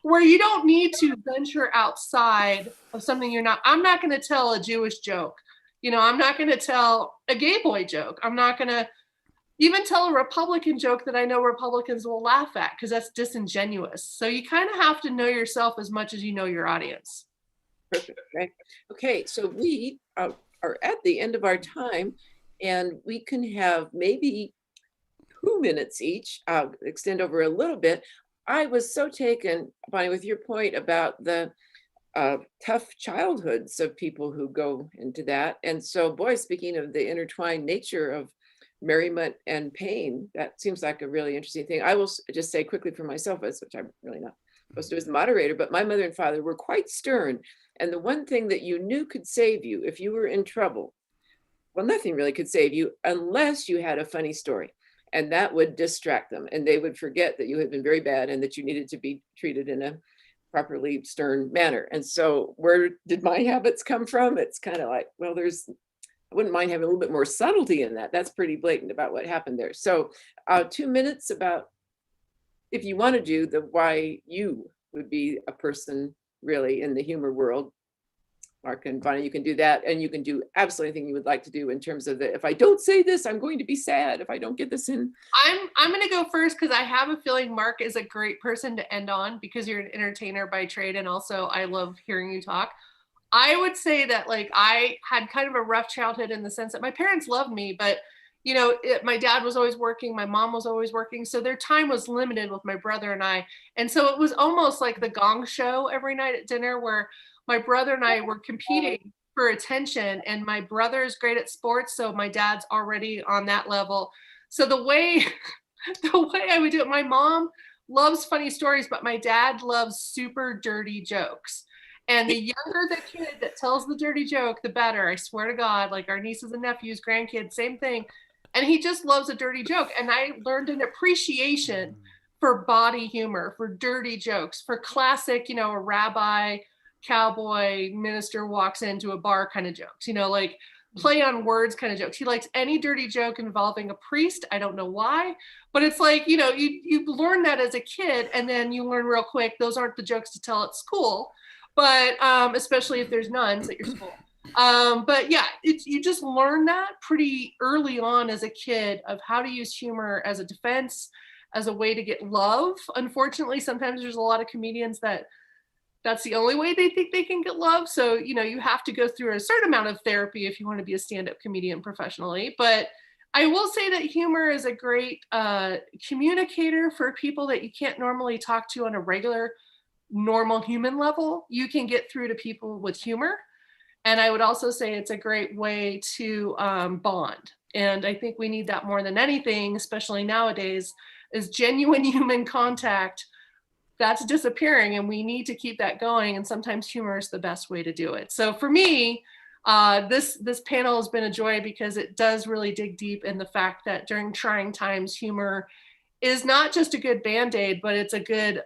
where you don't need to venture outside of something you're not. I'm not going to tell a Jewish joke. I'm not going to tell a gay boy joke. I'm not going to even tell a Republican joke that I know Republicans will laugh at because that's disingenuous. So you kind of have to know yourself as much as you know your audience. Perfect. Right. Okay. So we are at the end of our time, and we can have maybe 2 minutes each. I'll extend over a little bit. I was so taken, Bonnie, with your point about the tough childhoods of people who go into that. And so, boy, speaking of the intertwined nature of merriment and pain, that seems like a really interesting thing. I will just say quickly for myself, which I'm really not supposed to do as the moderator, but my mother and father were quite stern. And the one thing that you knew could save you if you were in trouble, well, nothing really could save you unless you had a funny story. And that would distract them. And they would forget that you had been very bad and that you needed to be treated in a properly stern manner. And so where did my habits come from? It's kind of like, well, I wouldn't mind having a little bit more subtlety in that. That's pretty blatant about what happened there. So 2 minutes about, if you want to do the why you would be a person really in the humor world. Mark and Bonnie, you can do that. And you can do absolutely anything you would like to do in terms of if I don't say this, I'm going to be sad if I don't get this in. I'm going to go first because I have a feeling Mark is a great person to end on because you're an entertainer by trade. And also I love hearing you talk. I would say that I had kind of a rough childhood in the sense that my parents loved me, but my dad was always working, my mom was always working. So their time was limited with my brother and I. And so it was almost like the Gong Show every night at dinner where my brother and I were competing for attention, and my brother is great at sports. So my dad's already on that level. So the way I would do it, my mom loves funny stories, but my dad loves super dirty jokes. And the younger the kid that tells the dirty joke, the better. I swear to God, like our nieces and nephews, grandkids, same thing. And he just loves a dirty joke. And I learned an appreciation for body humor, for dirty jokes, for classic, a rabbi, cowboy, minister walks into a bar kind of jokes, like play on words kind of jokes. He likes any dirty joke involving a priest. I don't know why, but it's like, you learn that as a kid, and then you learn real quick, those aren't the jokes to tell at school, but especially if there's nuns at your school. But yeah, you just learn that pretty early on as a kid of how to use humor as a defense, as a way to get love. Unfortunately, sometimes there's a lot of comedians that's the only way they think they can get love. So, you have to go through a certain amount of therapy if you want to be a stand-up comedian professionally. But I will say that humor is a great communicator for people that you can't normally talk to on a regular, normal human level. You can get through to people with humor. And I would also say it's a great way to bond. And I think we need that more than anything, especially nowadays, is genuine human contact. That's disappearing, and we need to keep that going. And sometimes humor is the best way to do it. So for me, this panel has been a joy because it does really dig deep in the fact that during trying times, humor is not just a good Band-Aid, but it's a good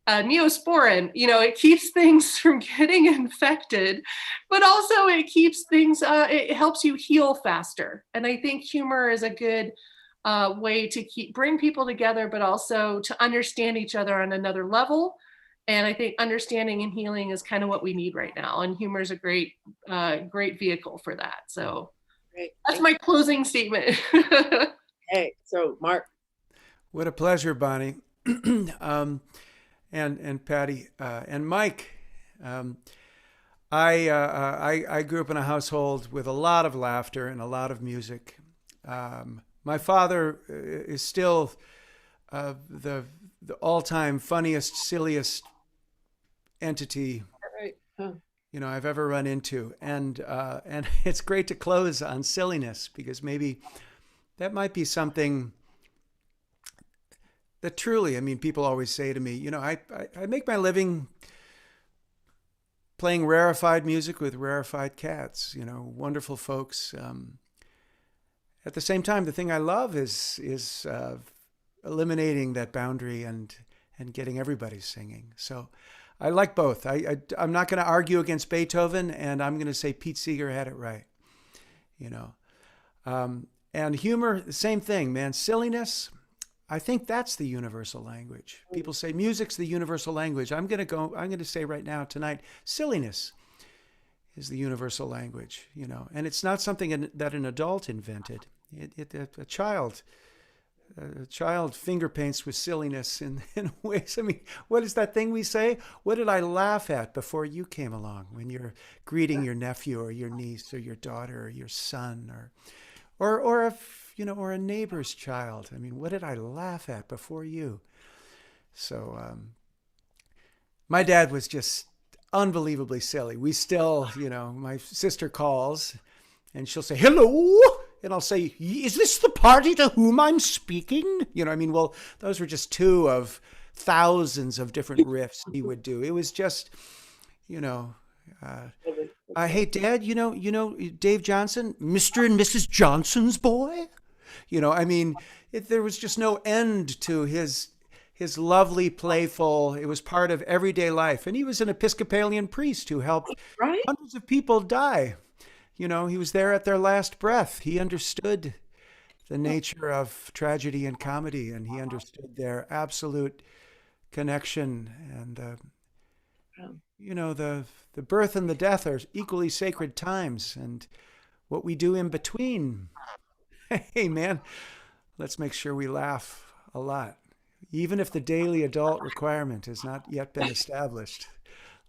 Neosporin. It keeps things from getting infected, but also it keeps things, it helps you heal faster. And I think humor is a good way to bring people together, but also to understand each other on another level. And I think understanding and healing is kind of what we need right now. And humor is a great vehicle for that. So Great. That's my closing statement. Hey, so Mark. What a pleasure, Bonnie. And Patty and Mike. I grew up in a household with a lot of laughter and a lot of music. My father is still the all-time funniest, silliest entity I've ever run into, and it's great to close on silliness because maybe that might be something that truly, people always say to me, I make my living playing rarefied music with rarefied cats, wonderful folks. At the same time, the thing I love is eliminating that boundary and getting everybody singing. So I like both. I'm not going to argue against Beethoven, and I'm going to say Pete Seeger had it right. And humor, the same thing, man. Silliness, I think that's the universal language. People say music's the universal language. I'm going to say right now tonight, silliness is the universal language, you know, and it's not something that an adult invented. A child finger paints with silliness in ways. I mean, what is that thing we say? What did I laugh at before you came along when you're greeting your nephew or your niece or your daughter or your son or a neighbor's child? I mean, what did I laugh at before you? So my dad was just unbelievably silly. We still, my sister calls and she'll say, hello. And I'll say, is this the party to whom I'm speaking? Well, those were just two of thousands of different riffs he would do. It was just, hey, Dad, Dave Johnson, Mr. and Mrs. Johnson's boy? There was just no end to his lovely, playful, it was part of everyday life. And he was an Episcopalian priest who helped hundreds of people die. He was there at their last breath. He understood the nature of tragedy and comedy, and he understood their absolute connection. And, the birth and the death are equally sacred times. And what we do in between, hey, man, let's make sure we laugh a lot. Even if the daily adult requirement has not yet been established,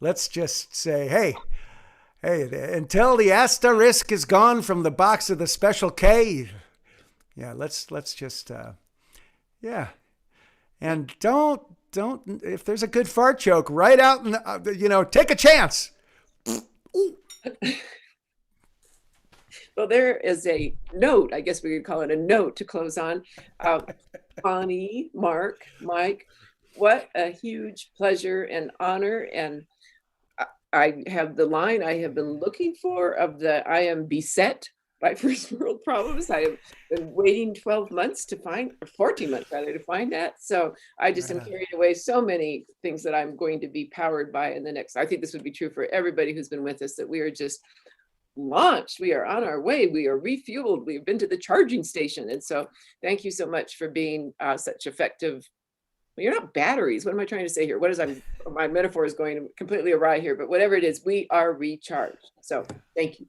let's just say, hey, until the asterisk is gone from the box of the special K, let's just, and don't, if there's a good fart joke, right out and, take a chance. Well, there is a note, I guess we could call it a note to close on. Bonnie, Mark, Mike, what a huge pleasure and honor. And I have the line I have been looking for of I am beset by first world problems. I have been waiting 12 months to find, or 14 months rather, to find that. So I just am carrying away so many things that I'm going to be powered by in the next. I think this would be true for everybody who's been with us, that we are just launched. We are on our way. We are refueled. We've been to the charging station. And so thank you so much for being such effective. Well, you're not batteries. What am I trying to say here? My metaphor is going completely awry here, but whatever it is, we are recharged. So thank you.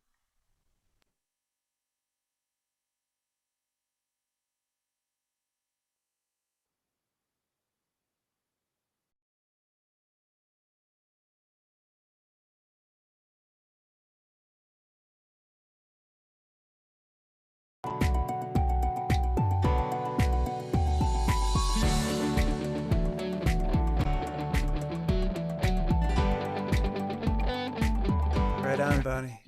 Right on, Bonnie.